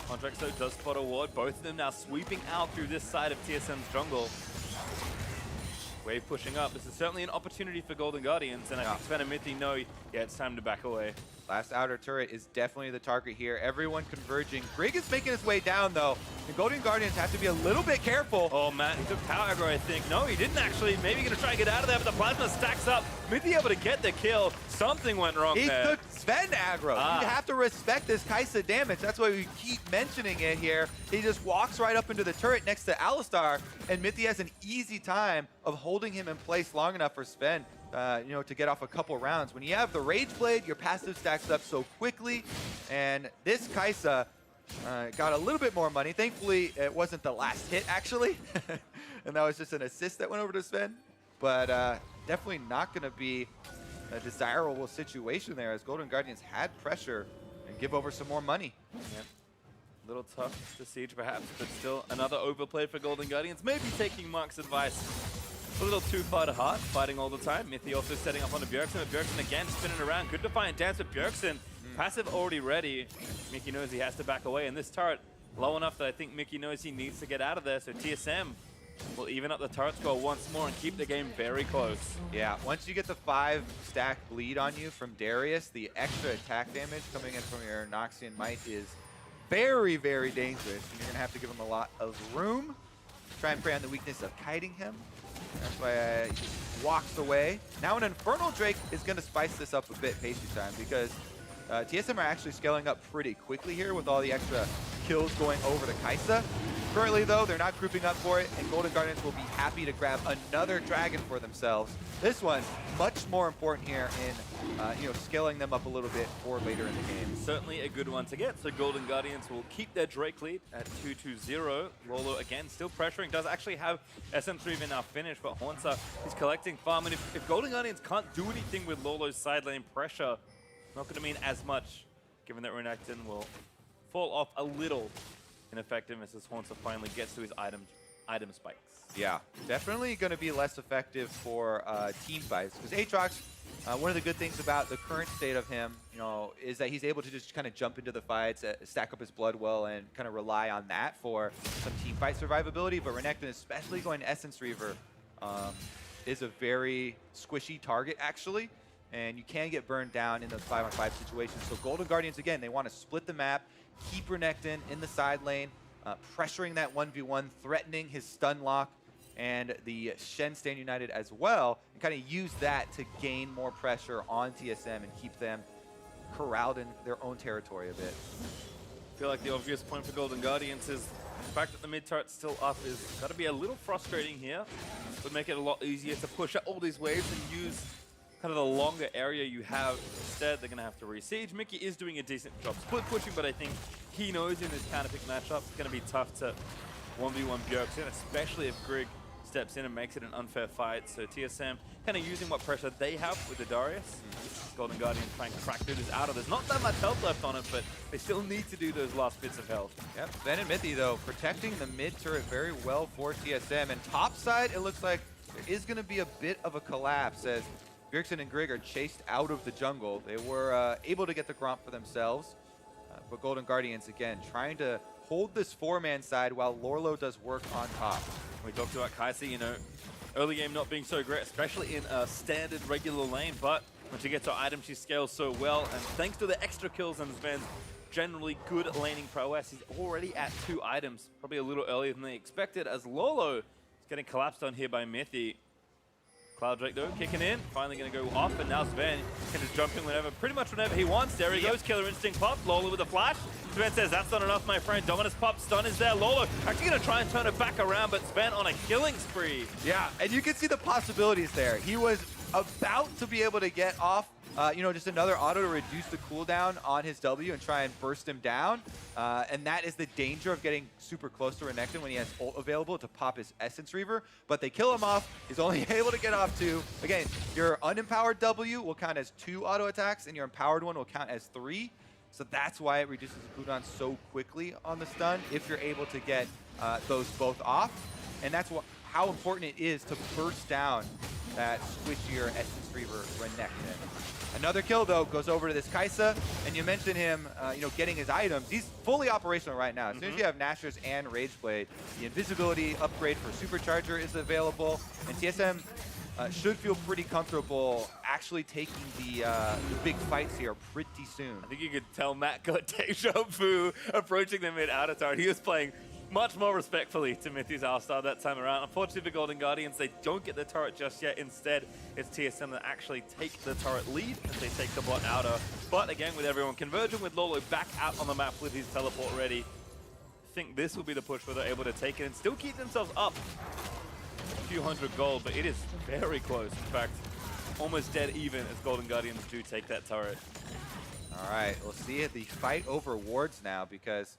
Contract so does spot a ward. Both of them now sweeping out through this side of TSM's jungle. Wave pushing up. This is certainly an opportunity for Golden Guardians, and I think Sven and Mithy know, yeah, it's time to back away. Last outer turret is definitely the target here. Everyone converging. Grig is making his way down, though. The Golden Guardians have to be a little bit careful. Oh, man, he took power aggro, I think. No, he didn't actually. Maybe going to try and get out of there, but the plasma stacks up. Mithy able to get the kill. Something went wrong there. He took Sven aggro. You have to respect this Kai'Sa damage. That's why we keep mentioning it here. He just walks right up into the turret next to Alistar, and Mithy has an easy time of holding him in place long enough for Sven you know, to get off a couple rounds. When you have the Rage Blade, your passive stacks up so quickly, and this Kai'Sa got a little bit more money. Thankfully, it wasn't the last hit, actually, and that was just an assist that went over to Sven, but definitely not going to be a desirable situation there, as Golden Guardians had pressure and give over some more money. Yeah. A little tough to siege, perhaps, but still another overplay for Golden Guardians. Maybe taking Mark's advice a little too far to heart, fighting all the time. Mithy also setting up on the Bjergsen, but Bjergsen again spinning around. Good defiant dance with Bjergsen. Passive already ready. Mickey knows he has to back away, and this turret low enough that I think Mickey knows he needs to get out of there, so TSM will even up the turret score once more and keep the game very close. Yeah, once you get the 5-stack bleed on you from Darius, the extra attack damage coming in from your Noxian Might is very, very dangerous, and you're going to have to give him a lot of room. Try and prey on the weakness of kiting him. That's why he just walks away. Now an Infernal Drake is going to spice this up a bit, pastry time, because TSM are actually scaling up pretty quickly here with all the extra kills going over to Kai'Sa. Currently, though, they're not grouping up for it, and Golden Guardians will be happy to grab another dragon for themselves. This one, much more important here in you know, scaling them up a little bit for later in the game. Certainly a good one to get, so Golden Guardians will keep their Drake lead at 2-2-0. Lolo, again, still pressuring. Does actually have SM3 even now finished, but Haunter is collecting farm. And if Golden Guardians can't do anything with Lolo's side lane pressure, not going to mean as much, given that Renekton will fall off a little in effectiveness as Haunter finally gets to his item spikes. Yeah, definitely going to be less effective for team fights, because Aatrox, one of the good things about the current state of him, you know, is that he's able to just kind of jump into the fights, stack up his blood well, and kind of rely on that for some team fight survivability. But Renekton, especially going to Essence Reaver, is a very squishy target, actually, and you can get burned down in those 5-on-5 situations. So Golden Guardians, again, they want to split the map, keep Renekton in the side lane, pressuring that 1v1, threatening his stun lock, and the Shen Stand United as well, and kind of use that to gain more pressure on TSM and keep them corralled in their own territory a bit. I feel like the obvious point for Golden Guardians is the fact that the mid turret's still up is got to be a little frustrating here. Would make it a lot easier to push out all these waves and use kind of the longer area you have. Instead, they're going to have to re-siege. Mickey is doing a decent job split pushing, but I think he knows in this counter-pick matchup it's going to be tough to 1v1 Bjergsen, especially if Grig steps in and makes it an unfair fight. So TSM kind of using what pressure they have with the Darius. Golden Guardians trying to crack through this out of. There's not that much health left on it, but they still need to do those last bits of health. Yep, Sven and Mithy, though, protecting the mid turret very well for TSM. And top side, it looks like there is going to be a bit of a collapse as Bjergsen and Grig are chased out of the jungle. They were able to get the Gromp for themselves, but Golden Guardians, again, trying to hold this 4-man side while Lorlo does work on top. We talked about Kai'Sa, you know, early game not being so great, especially in a standard regular lane, but when she gets her item, she scales so well, and thanks to the extra kills and Sven's generally good laning prowess, he's already at 2 items, probably a little earlier than they expected, as Lolo is getting collapsed on here by Mithy. Cloud Drake, though, kicking in, finally going to go off, and now Sven can just jump in pretty much whenever he wants. There he goes, Killer Instinct pop, Lolo with a flash. Sven says, that's not enough, my friend. Dominus pop, stun is there. Lolo actually going to try and turn it back around, but Sven on a killing spree. Yeah, and you can see the possibilities there. He was about to be able to get off, you know, just another auto to reduce the cooldown on his W and try and burst him down. And that is the danger of getting super close to Renekton when he has ult available to pop his Essence Reaver. But they kill him off. He's only able to get off 2. Again, your unempowered W will count as 2 auto attacks, and your empowered one will count as 3. So that's why it reduces the cooldown so quickly on the stun if you're able to get those both off. And that's how important it is to burst down that squishier Essence Reaver Renekton. Another kill, though, goes over to this Kai'Sa, and you mentioned him, getting his items. He's fully operational right now. As soon as you have Nashor's and Rageblade, the invisibility upgrade for Supercharger is available, and TSM should feel pretty comfortable actually taking the big fights here pretty soon. I think you could tell Matt got deja vu approaching the mid-outer turret. He was playing much more respectfully to Mythi's All-Star that time around. Unfortunately for Golden Guardians, they don't get the turret just yet. Instead, it's TSM that actually take the turret lead as they take the bot outer. But again, with everyone converging, with Lolo back out on the map with his teleport ready, I think this will be the push where they're able to take it and still keep themselves up a few hundred gold, but it is very close. In fact, almost dead even as Golden Guardians do take that turret. All right, we'll see the fight over wards now, because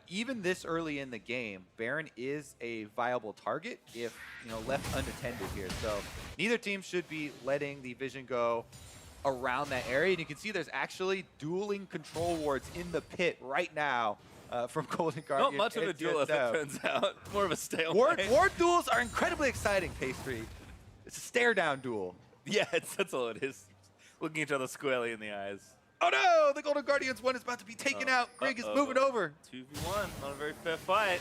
even this early in the game, Baron is a viable target if left unattended here. So neither team should be letting the vision go around that area. And you can see there's actually dueling control wards in the pit right now from Golden Guardian. Not much of a duel, as it turns out. More of a stalemate. Ward duels are incredibly exciting, Pastry. It's a stare-down duel. Yeah, that's all it is. Looking each other squarely in the eyes. Oh no! The Golden Guardians one is about to be taken out. Greg is moving over. 2v1, not a very fair fight.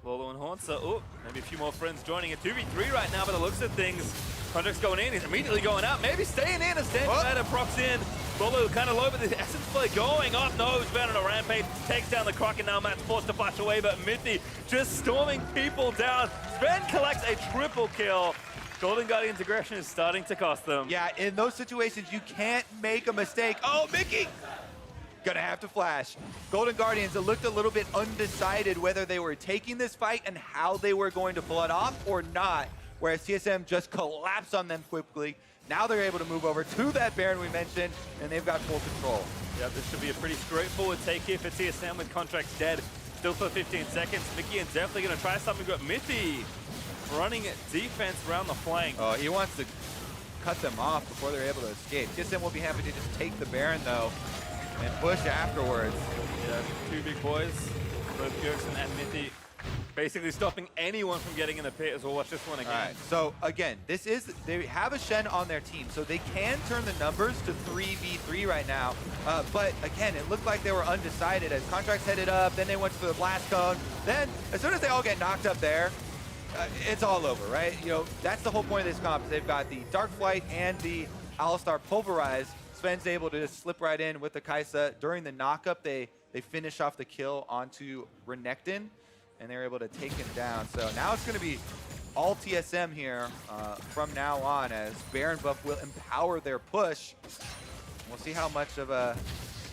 Lolo and Haunter. Oh, maybe a few more friends joining it. 2v3 right now, by the looks of things. Contract's going in, he's immediately going out. Maybe staying in as Stanton procs in. Lolo kind of low, but the Essence play going up. No, he's been on a rampage. Takes down the Kraken. Now Matt's forced to flash away, but Mythi just storming people down. Sven collects a triple kill. Golden Guardian's aggression is starting to cost them. Yeah, in those situations, you can't make a mistake. Oh, Mickey! Gonna have to flash. Golden Guardians, it looked a little bit undecided whether they were taking this fight and how they were going to pull it off or not, whereas TSM just collapsed on them quickly. Now they're able to move over to that Baron we mentioned, and they've got full control. Yeah, this should be a pretty straightforward take here for TSM with contracts dead. Still for 15 seconds. Mickey and definitely gonna try something. We've got Mythi running defense around the flank. Oh, he wants to cut them off before they're able to escape. TSM will be happy to just take the Baron, though, and push afterwards. Yeah, two big boys, both Bjergsen and Mythi, basically stopping anyone from getting in the pit as we'll watch this one again. All right, so again, they have a Shen on their team, so they can turn the numbers to 3v3 right now. But again, it looked like they were undecided as contracts headed up, then they went to the blast cone. Then, as soon as they all get knocked up there, it's all over, right? That's the whole point of this comp. They've got the Dark Flight and the Alistar Pulverize. Sven's able to just slip right in with the Kai'Sa. During the knockup, they finish off the kill onto Renekton, and they're able to take him down. So now it's going to be all TSM here from now on, as Baron buff will empower their push. We'll see how much of a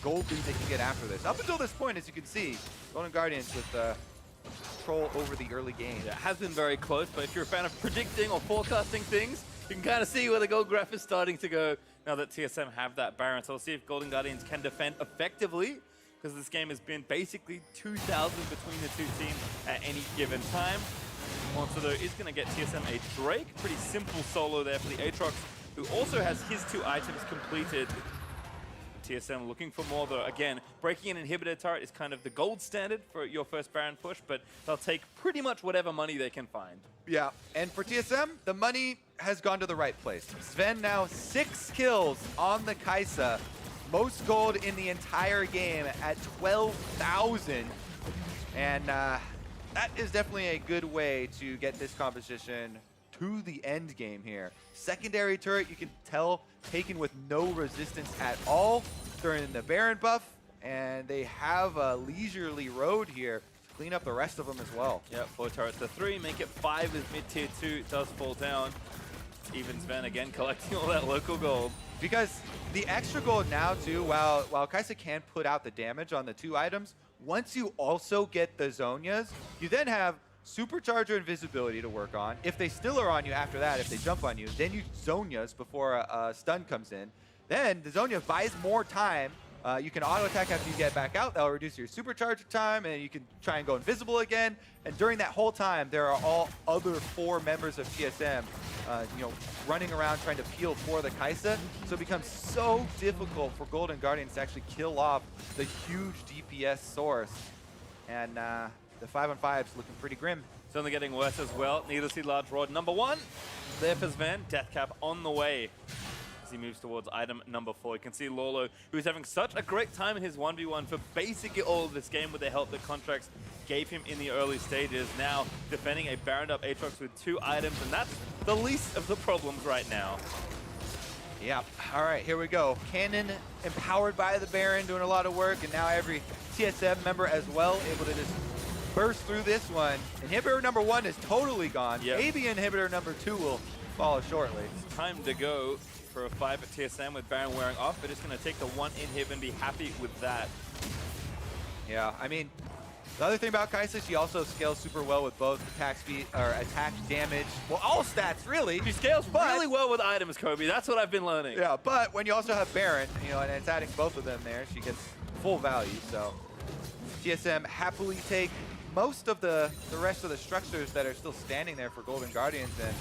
gold lead they can get after this. Up until this point, as you can see, Golden Guardians with control over the early game. Yeah, it has been very close, but if you're a fan of predicting or forecasting things, you can kind of see where the gold graph is starting to go now that TSM have that Baron. So we'll see if Golden Guardians can defend effectively, because this game has been basically 2,000 between the two teams at any given time. Monster, though, is going to get TSM a Drake. Pretty simple solo there for the Aatrox, who also has his 2 items completed. TSM looking for more, though. Again, breaking an inhibitor turret is kind of the gold standard for your first Baron push, but they'll take pretty much whatever money they can find. Yeah, and for TSM, the money has gone to the right place. Sven now 6 kills on the Kai'Sa. Most gold in the entire game at 12,000. And that is definitely a good way to get this composition to the end game here. Secondary turret, you can tell, taken with no resistance at all during the Baron buff, and they have a leisurely road here to clean up the rest of them as well. Yep, 4 turrets to 3, make it 5 as mid-tier 2 does fall down. Even Sven again collecting all that local gold. Because the extra gold now too, while Kai'Sa can put out the damage on the 2 items, once you also get the Zhonyas, you then have Supercharger Invisibility to work on. If they still are on you after that, if they jump on you, then you Zhonyas before a stun comes in. Then the Zhonya buys more time. You can auto attack after you get back out. That'll reduce your supercharger time, and you can try and go invisible again. And during that whole time, there are all other 4 members of TSM, running around trying to peel for the Kai'Sa. So it becomes so difficult for Golden Guardians to actually kill off the huge DPS source. And the 5-on-5's looking pretty grim It's only getting worse as well. Needlessly large rod number 1. There for Sven. Deathcap on the way as he moves towards item number 4. You can see Lolo, who's having such a great time in his 1v1 for basically all of this game with the help that Contracts gave him in the early stages. Now defending a Baroned up Aatrox with 2 items, and that's the least of the problems right now. Yep. All right, here we go. Cannon empowered by the Baron, doing a lot of work, and now every TSM member as well able to just burst through this one. Inhibitor number 1 is totally gone. Yep. Maybe inhibitor number 2 will follow shortly. It's time to go for a 5 at TSM with Baron wearing off. They're just going to take the 1 inhib and be happy with that. Yeah, I mean, the other thing about Kai'Sa, she also scales super well with both attack speed or attack damage. Well, all stats really. She scales really well with items, Kobe. That's what I've been learning. Yeah, but when you also have Baron, you know, and it's adding both of them there, she gets full value. So TSM happily take most of the rest of the structures that are still standing there for Golden Guardians, and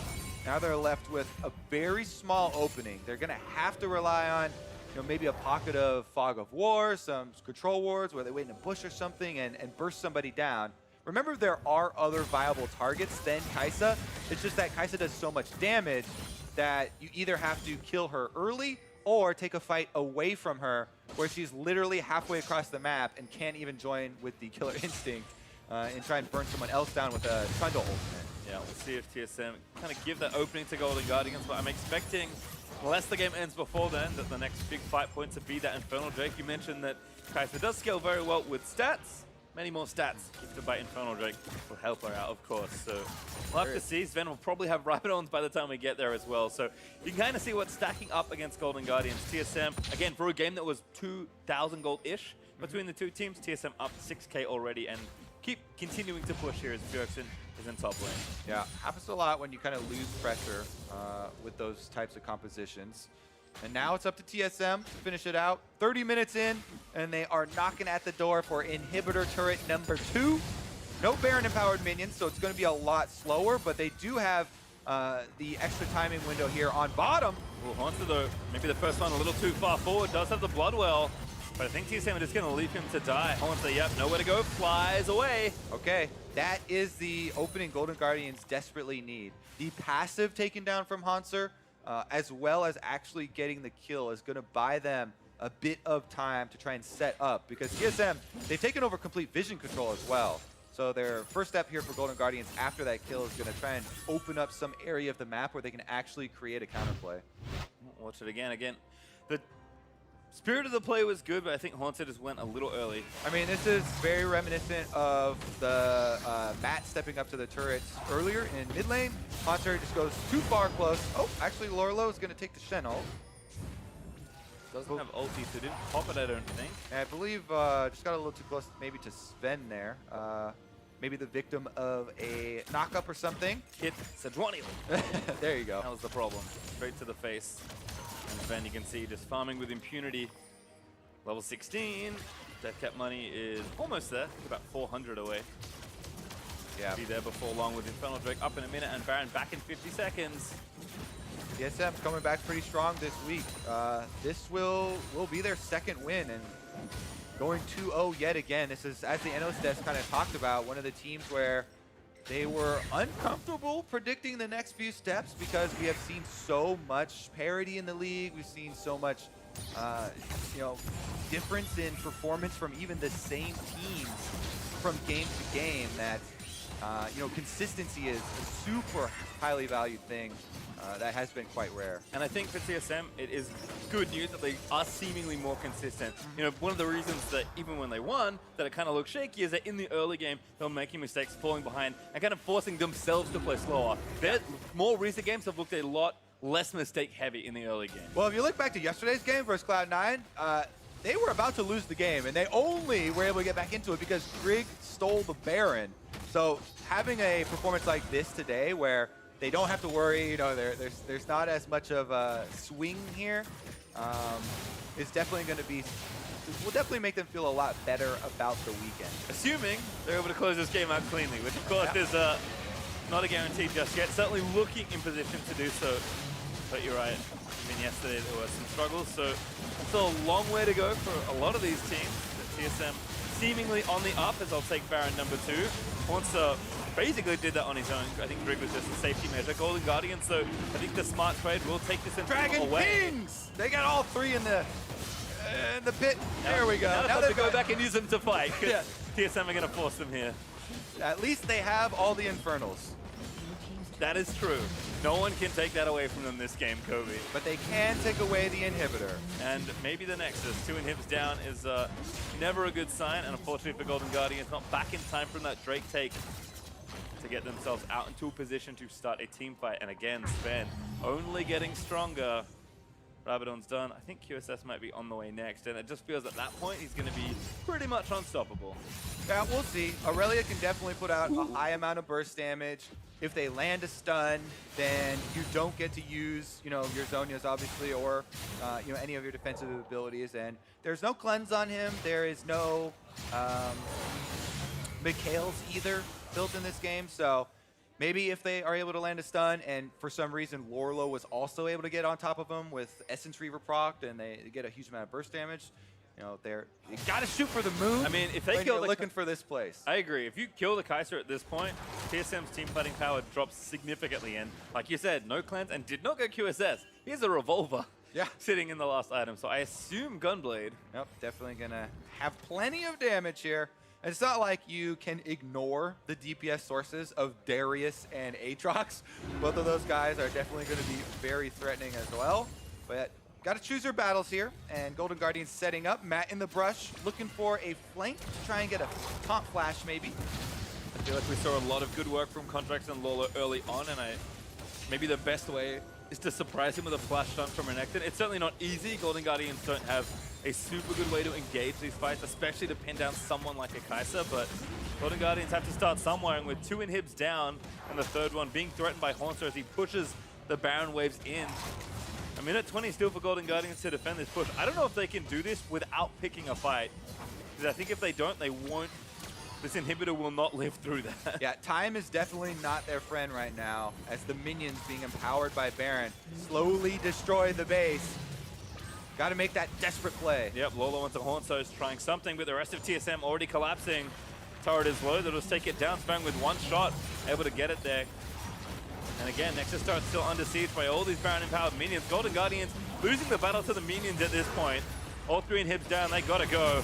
now they're left with a very small opening. They're gonna have to rely on, you know, maybe a pocket of Fog of War, some control wards where they wait in a bush or something and burst somebody down. Remember, there are other viable targets than Kai'Sa. It's just that Kai'Sa does so much damage that you either have to kill her early or take a fight away from her where she's literally halfway across the map and can't even join with the Killer Instinct and try and burn someone else down with a Trundle ultimate. Yeah, we'll see if TSM kind of give that opening to Golden Guardians, but I'm expecting, unless the game ends before then, that the next big fight point to be that Infernal Drake. You mentioned that Kai'Sa does scale very well with stats. Many more stats gifted by Infernal Drake will help her out, of course. So we'll have to see. Sven will probably have Rhydons by the time we get there as well. So you can kind of see what's stacking up against Golden Guardians. TSM, again, for a game that was 2,000 gold-ish between the two teams, TSM up 6K already and keep continuing to push here as Bjergsen is in top lane. Yeah, happens a lot when you kind of lose pressure with those types of compositions. And now it's up to TSM to finish it out. 30 minutes in, and they are knocking at the door for inhibitor turret number 2. No Baron-empowered minions, so it's going to be a lot slower, but they do have the extra timing window here on bottom. Well, Haunter, though, maybe the first one a little too far forward, does have the Bloodwell, but I think TSM are just going to leave him to die. Haunter, yep, nowhere to go, flies away. Okay, that is the opening Golden Guardians desperately need. The passive taken down from Haunter, as well as actually getting the kill, is going to buy them a bit of time to try and set up, because TSM, they've taken over complete vision control as well. So their first step here for Golden Guardians after that kill is going to try and open up some area of the map where they can actually create a counterplay. Watch it again. The spirit of the play was good, but I think Haunter just went a little early. I mean, this is very reminiscent of the Matt stepping up to the turrets earlier in mid lane. Haunter just goes too far close. Oh, actually, Lorlo is going to take the Shen ult. Doesn't have ulti, so didn't pop it, I don't think. And I believe just got a little too close maybe to Sven there. Maybe the victim of a knockup or something. Hit Sejuani. There you go. That was the problem. Straight to the face. And Sven, you can see, just farming with impunity. Level 16. Deathcap money is almost there. About 400 away. Yeah. Be there before long with Infernal Drake up in a minute and Baron back in 50 seconds. TSM's coming back pretty strong this week. This will be their second win, and going 2-0 yet again. This is, as the NOS desk kind of talked about, one of the teams where they were uncomfortable predicting the next few steps because we have seen so much parity in the league. We've seen so much, difference in performance from even the same teams from game to game that, consistency is a super highly valued thing. That has been quite rare. And I think for TSM, it is good news that they are seemingly more consistent. You know, one of the reasons that even when they won, that it kind of looked shaky is that in the early game, they were making mistakes, falling behind, and kind of forcing themselves to play slower. Their more recent games have looked a lot less mistake-heavy in the early game. Well, if you look back to yesterday's game versus Cloud9, they were about to lose the game, and they only were able to get back into it because Grigg stole the Baron. So having a performance like this today where they don't have to worry, there's not as much of a swing here. It's definitely going to be, will definitely make them feel a lot better about the weekend. Assuming they're able to close this game out cleanly, which of course is not a guarantee just yet. Certainly looking in position to do so. But you're right, I mean, yesterday there were some struggles, so still a long way to go for a lot of these teams. The TSM seemingly on the up, as I'll take Baron number 2. Hauntzer basically did that on his own. I think Grig was just a safety measure. Golden Guardians, so I think the smart trade will take this Dragon away. Kings! They got all 3 in the pit. There we go. Now they go back and use them to fight. Yeah. TSM are going to force them here. At least they have all the Infernals. That is true. No one can take that away from them this game, Kobe. But they can take away the inhibitor. And maybe the Nexus. 2 inhibs down is never a good sign. And unfortunately for Golden Guardians, not back in time from that Drake take to get themselves out into a position to start a team fight. And again, Sven only getting stronger. Rabadon's done. I think QSS might be on the way next. And it just feels at that point he's going to be pretty much unstoppable. Yeah, we'll see. Aurelia can definitely put out a high amount of burst damage. If they land a stun, then you don't get to use, you know, your Zhonya's obviously, or you know, any of your defensive abilities. And there's no cleanse on him. There is no Mikhail's either built in this game. So maybe if they are able to land a stun, and for some reason Lorlo was also able to get on top of him with Essence Reaver procced, and they get a huge amount of burst damage. You know, you gotta shoot for the moon. I mean, if they kill, looking for this place. I agree. If you kill the Kaiser at this point, TSM's team fighting power drops significantly. And like you said, no cleanse and did not go QSS. Here's a revolver. Yeah. Sitting in the last item. So I assume Gunblade. Yep, definitely gonna have plenty of damage here. And it's not like you can ignore the DPS sources of Darius and Aatrox. Both of those guys are definitely going to be very threatening as well. But got to choose your battles here. And Golden Guardians setting up. Matt in the brush, looking for a flank to try and get a taunt flash maybe. I feel like we saw a lot of good work from Contracts and Lola early on, and maybe the best way is to surprise him with a flash stunt from Renekton. It's certainly not easy. Golden Guardians don't have a super good way to engage these fights, especially to pin down someone like a Kai'Sa, but Golden Guardians have to start somewhere, and with 2 inhibs down, and the third one being threatened by Hauntzer as he pushes the Baron waves in. A minute 20 still for Golden Guardians to defend this push. I don't know if they can do this without picking a fight, because I think if they don't, they won't. This inhibitor will not live through that. Yeah, time is definitely not their friend right now, as the minions being empowered by Baron slowly destroy the base. Got to make that desperate play. Yep, Lola went to Hauntzer, trying something, but the rest of TSM already collapsing. Turret is low, they'll just take it down, Spang with 1 shot, able to get it there. And again, Nexus starts still under siege by all these Baron-empowered minions. Golden Guardians losing the battle to the minions at this point. All 3 inhibs down, they gotta go.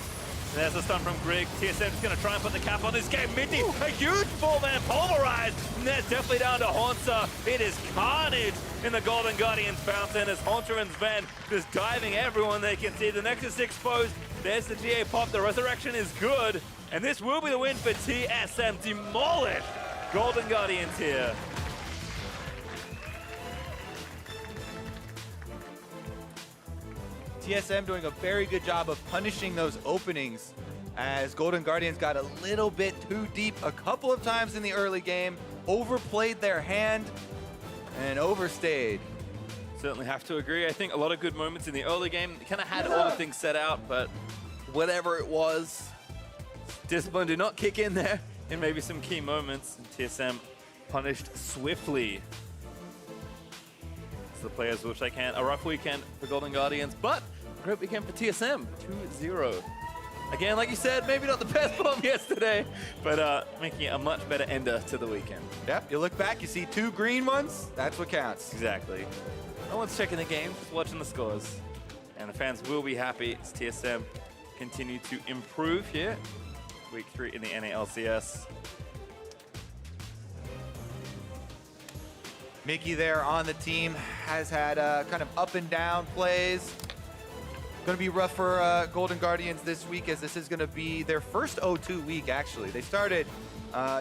There's a stun from Grig. TSM's going to try and put the cap on this game. Minty, a huge fall there, pulverized. And that's definitely down to Hauntzer. It is carnage in the Golden Guardians fountain as Hauntzer and Sven just diving everyone they can see. The Nexus exposed. There's the GA pop. The resurrection is good. And this will be the win for TSM. Demolish Golden Guardians here. TSM doing a very good job of punishing those openings as Golden Guardians got a little bit too deep a couple of times in the early game, overplayed their hand, and overstayed. Certainly have to agree. I think a lot of good moments in the early game. Kind of had all the things set out, but whatever it was, discipline did not kick in there in maybe some key moments. And TSM punished swiftly. So the players wish they can. A rough weekend for Golden Guardians, but a great weekend for TSM. 2-0. Again, like you said, maybe not the best bomb yesterday, but making it a much better ender to the weekend. Yep, you look back, you see 2 green ones, that's what counts. Exactly. No one's checking the game, just watching the scores. And the fans will be happy as TSM continue to improve here. Week 3 in the NA LCS. Mickey there on the team has had kind of up and down plays. Going to be rough for Golden Guardians this week, as this is going to be their first 0-2 week, actually. They started,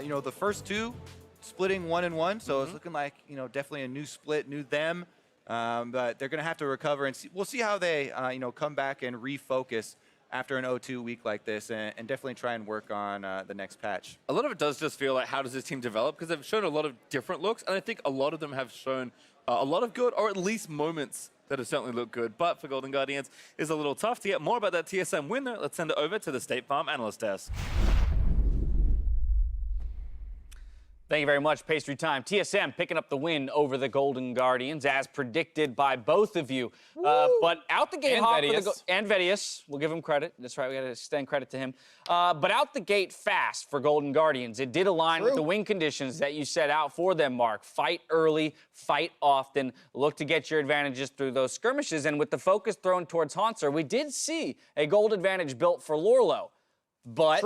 you know, the first 2 splitting 1-1, so it's looking like, you know, definitely a new split, new them. But they're going to have to recover, and we'll see how they, you know, come back and refocus after an 0-2 week like this, and definitely try and work on the next patch. A lot of it does just feel like, how does this team develop? Because they've shown a lot of different looks, and I think a lot of them have shown a lot of good, or at least moments that have certainly looked good. But for Golden Guardians, it's a little tough. To get more about that TSM win, though, let's send it over to the State Farm Analyst Desk. Thank you very much, Pastry Time. TSM picking up the win over the Golden Guardians, as predicted by both of you. But out the gate, and Vedius, we'll give him credit. That's right, we got to extend credit to him. But out the gate fast for Golden Guardians. It did align with the win conditions that you set out for them, Mark. Fight early, fight often, look to get your advantages through those skirmishes. And with the focus thrown towards Hanser, we did see a gold advantage built for Lorlo. But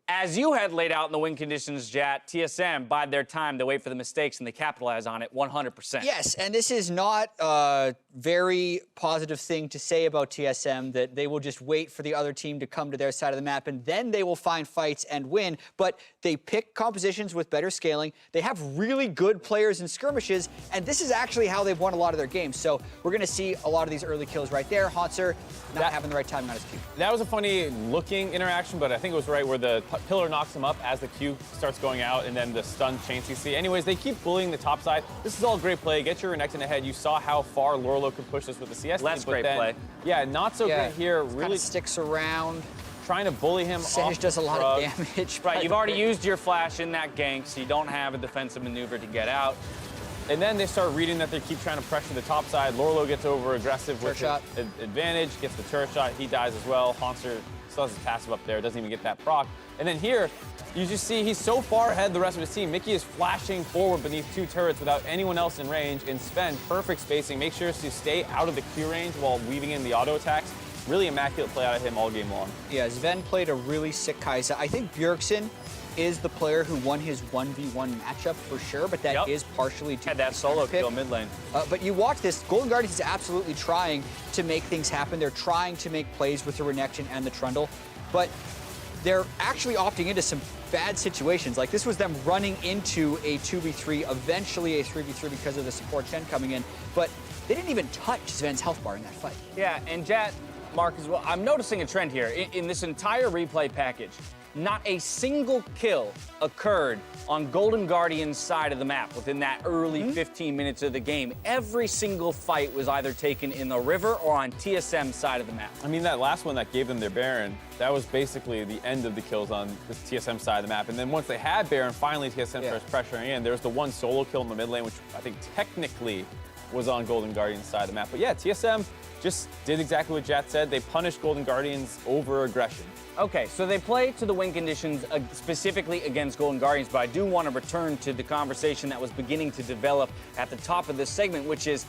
as you had laid out in the win conditions, Jat, TSM bide their time to wait for the mistakes and they capitalize on it 100%. Yes, and this is not a very positive thing to say about TSM, that they will just wait for the other team to come to their side of the map and then they will find fights and win. But they pick compositions with better scaling. They have really good players in skirmishes, and this is actually how they've won a lot of their games. So we're going to see a lot of these early kills right there. Hanser not having the right time, not as cute. That was a funny looking interaction, but I think it was right where the pillar knocks him up as the Q starts going out, and then the stun chain CC. Anyways, they keep bullying the top side. This is all great play. Get your Renekton ahead. You saw how far Lorlo could push this with the CS. Less great play. Yeah, not so great here. Really sticks around. Trying to bully him Sage does a lot of damage. Right, you've already used your flash in that gank, so you don't have a defensive maneuver to get out. And then they start reading that they keep trying to pressure the top side. Lorlo gets over aggressive with his advantage, gets the turret shot. He dies as well. Hanser still has his passive up there, doesn't even get that proc. And then here, you just see he's so far ahead of the rest of his team. Mickey is flashing forward beneath 2 turrets without anyone else in range. And Sven, perfect spacing, makes sure to stay out of the Q range while weaving in the auto attacks. Really immaculate play out of him all game long. Yeah, Sven played a really sick Kai'Sa. I think Bjergsen is the player who won his 1v1 matchup for sure, but that is partially due to that solo kill mid lane. But you watch this, Golden Guardians is absolutely trying to make things happen. They're trying to make plays with the Renekton and the Trundle, but they're actually opting into some bad situations. Like this was them running into a 2v3, eventually a 3v3 because of the support Shen coming in, but they didn't even touch Sven's health bar in that fight. Yeah, and Jat, Mark as well, I'm noticing a trend here. In this entire replay package, not a single kill occurred on Golden Guardian's side of the map within that early 15 minutes of the game. Every single fight was either taken in the river or on TSM's side of the map. I mean, that last one that gave them their Baron, that was basically the end of the kills on the TSM side of the map. And then once they had Baron, finally TSM starts pressuring in. There was the one solo kill in the mid lane, which I think technically was on Golden Guardian's side of the map. But yeah, TSM just did exactly what Jat said. They punished Golden Guardians over aggression. Okay, so they play to the win conditions specifically against Golden Guardians, but I do want to return to the conversation that was beginning to develop at the top of this segment, which is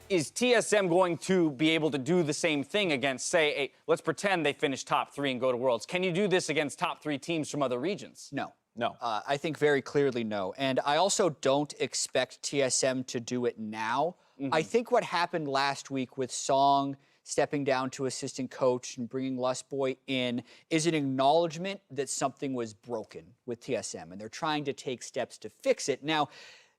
TSM going to be able to do the same thing against, say, let's pretend they finish top 3 and go to Worlds. Can you do this against top 3 teams from other regions? No. No. I think very clearly no. And I also don't expect TSM to do it now. I think what happened last week with Song stepping down to assistant coach and bringing Lustboy in is an acknowledgement that something was broken with TSM, and they're trying to take steps to fix it. Now,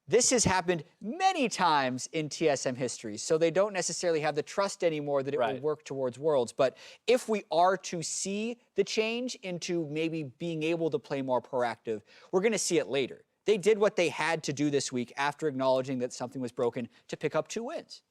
this has happened many times in TSM history, so they don't necessarily have the trust anymore that it will work towards Worlds. But if we are to see the change into maybe being able to play more proactive, we're going to see it later. They did what they had to do this week after acknowledging that something was broken to pick up 2 wins.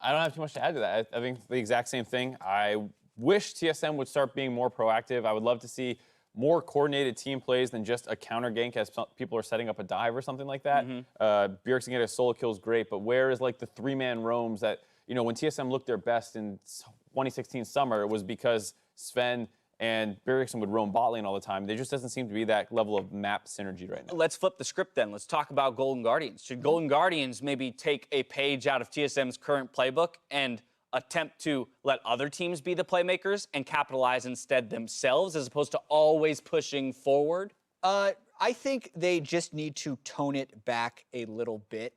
I don't have too much to add to that. I think the exact same thing. I wish TSM would start being more proactive. I would love to see more coordinated team plays than just a counter gank as people are setting up a dive or something like that. Bjergsen getting a solo kill is great, but where is like the 3-man roams that, you know, when TSM looked their best in 2016 summer, it was because Sven and Bjergsen would roam bot lane all the time. There just doesn't seem to be that level of map synergy right now. Let's flip the script then. Let's talk about Golden Guardians. Should Golden Guardians maybe take a page out of TSM's current playbook and attempt to let other teams be the playmakers and capitalize instead themselves as opposed to always pushing forward? I think they just need to tone it back a little bit.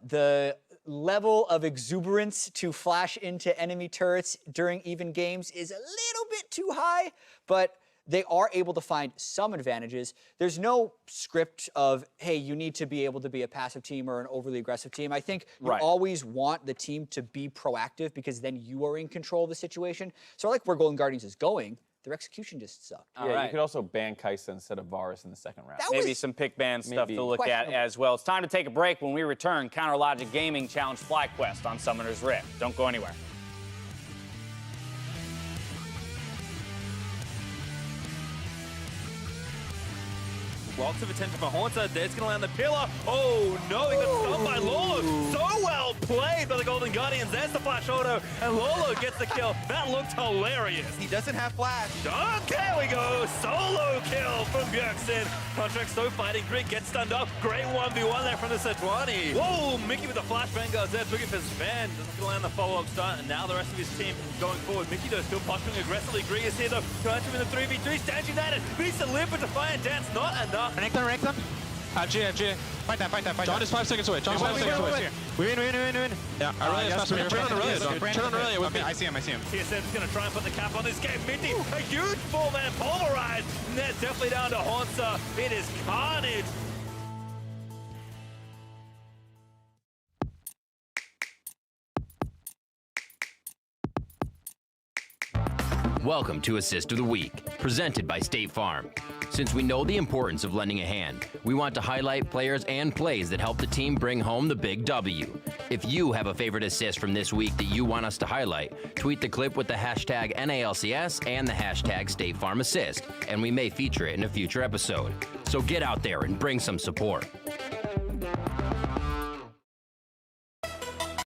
The level of exuberance to flash into enemy turrets during even games is a little bit too high, but they are able to find some advantages. There's no script of, hey, you need to be able to be a passive team or an overly aggressive team. I think you always want the team to be proactive because then you are in control of the situation. So I like where Golden Guardians is going. Their execution just sucked. You could also ban Kai'Sa instead of Varus in the second round. Maybe some pick ban stuff to look at as well. It's time to take a break. When we return, Counter Logic Gaming challenge FlyQuest on Summoner's Rift. Don't go anywhere. lots of attention for Haunter. Dead's gonna land the pillar. Oh no, he got stunned by Lolo. So well played by the Golden Guardians. There's the flash auto, and Lolo gets the kill. That looked hilarious. He doesn't have flash. Oh, there we go. Solo kill from Bjergsen. Contract so fighting. Grit gets stunned up. Great 1v1 there from the Sejuani. Whoa, Mickey with the flash vanguard there, looking for Sven. Doesn't gonna land the follow-up start, and now the rest of his team going forward. Mickey though still posturing aggressively. Gree is here though. Trying to win the 3v3. Stand United beats the live with Defiant Dance. Not enough. Connect them. FG. Fight that. John is 5 seconds away. John is 5 seconds away. We win. Yeah, Aurelia is Turn on Aurelia. Okay, I see him. TSM's gonna try and put the cap on this game. Minty, a huge 4-man pulverize. And that's definitely down to Haunter. It is carnage. Welcome to Assist of the Week, presented by State Farm. Since we know the importance of lending a hand, we want to highlight players and plays that help the team bring home the big W. If you have a favorite assist from this week that you want us to highlight, tweet the clip with the hashtag NALCS and the hashtag State Farm Assist, and we may feature it in a future episode. So get out there and bring some support.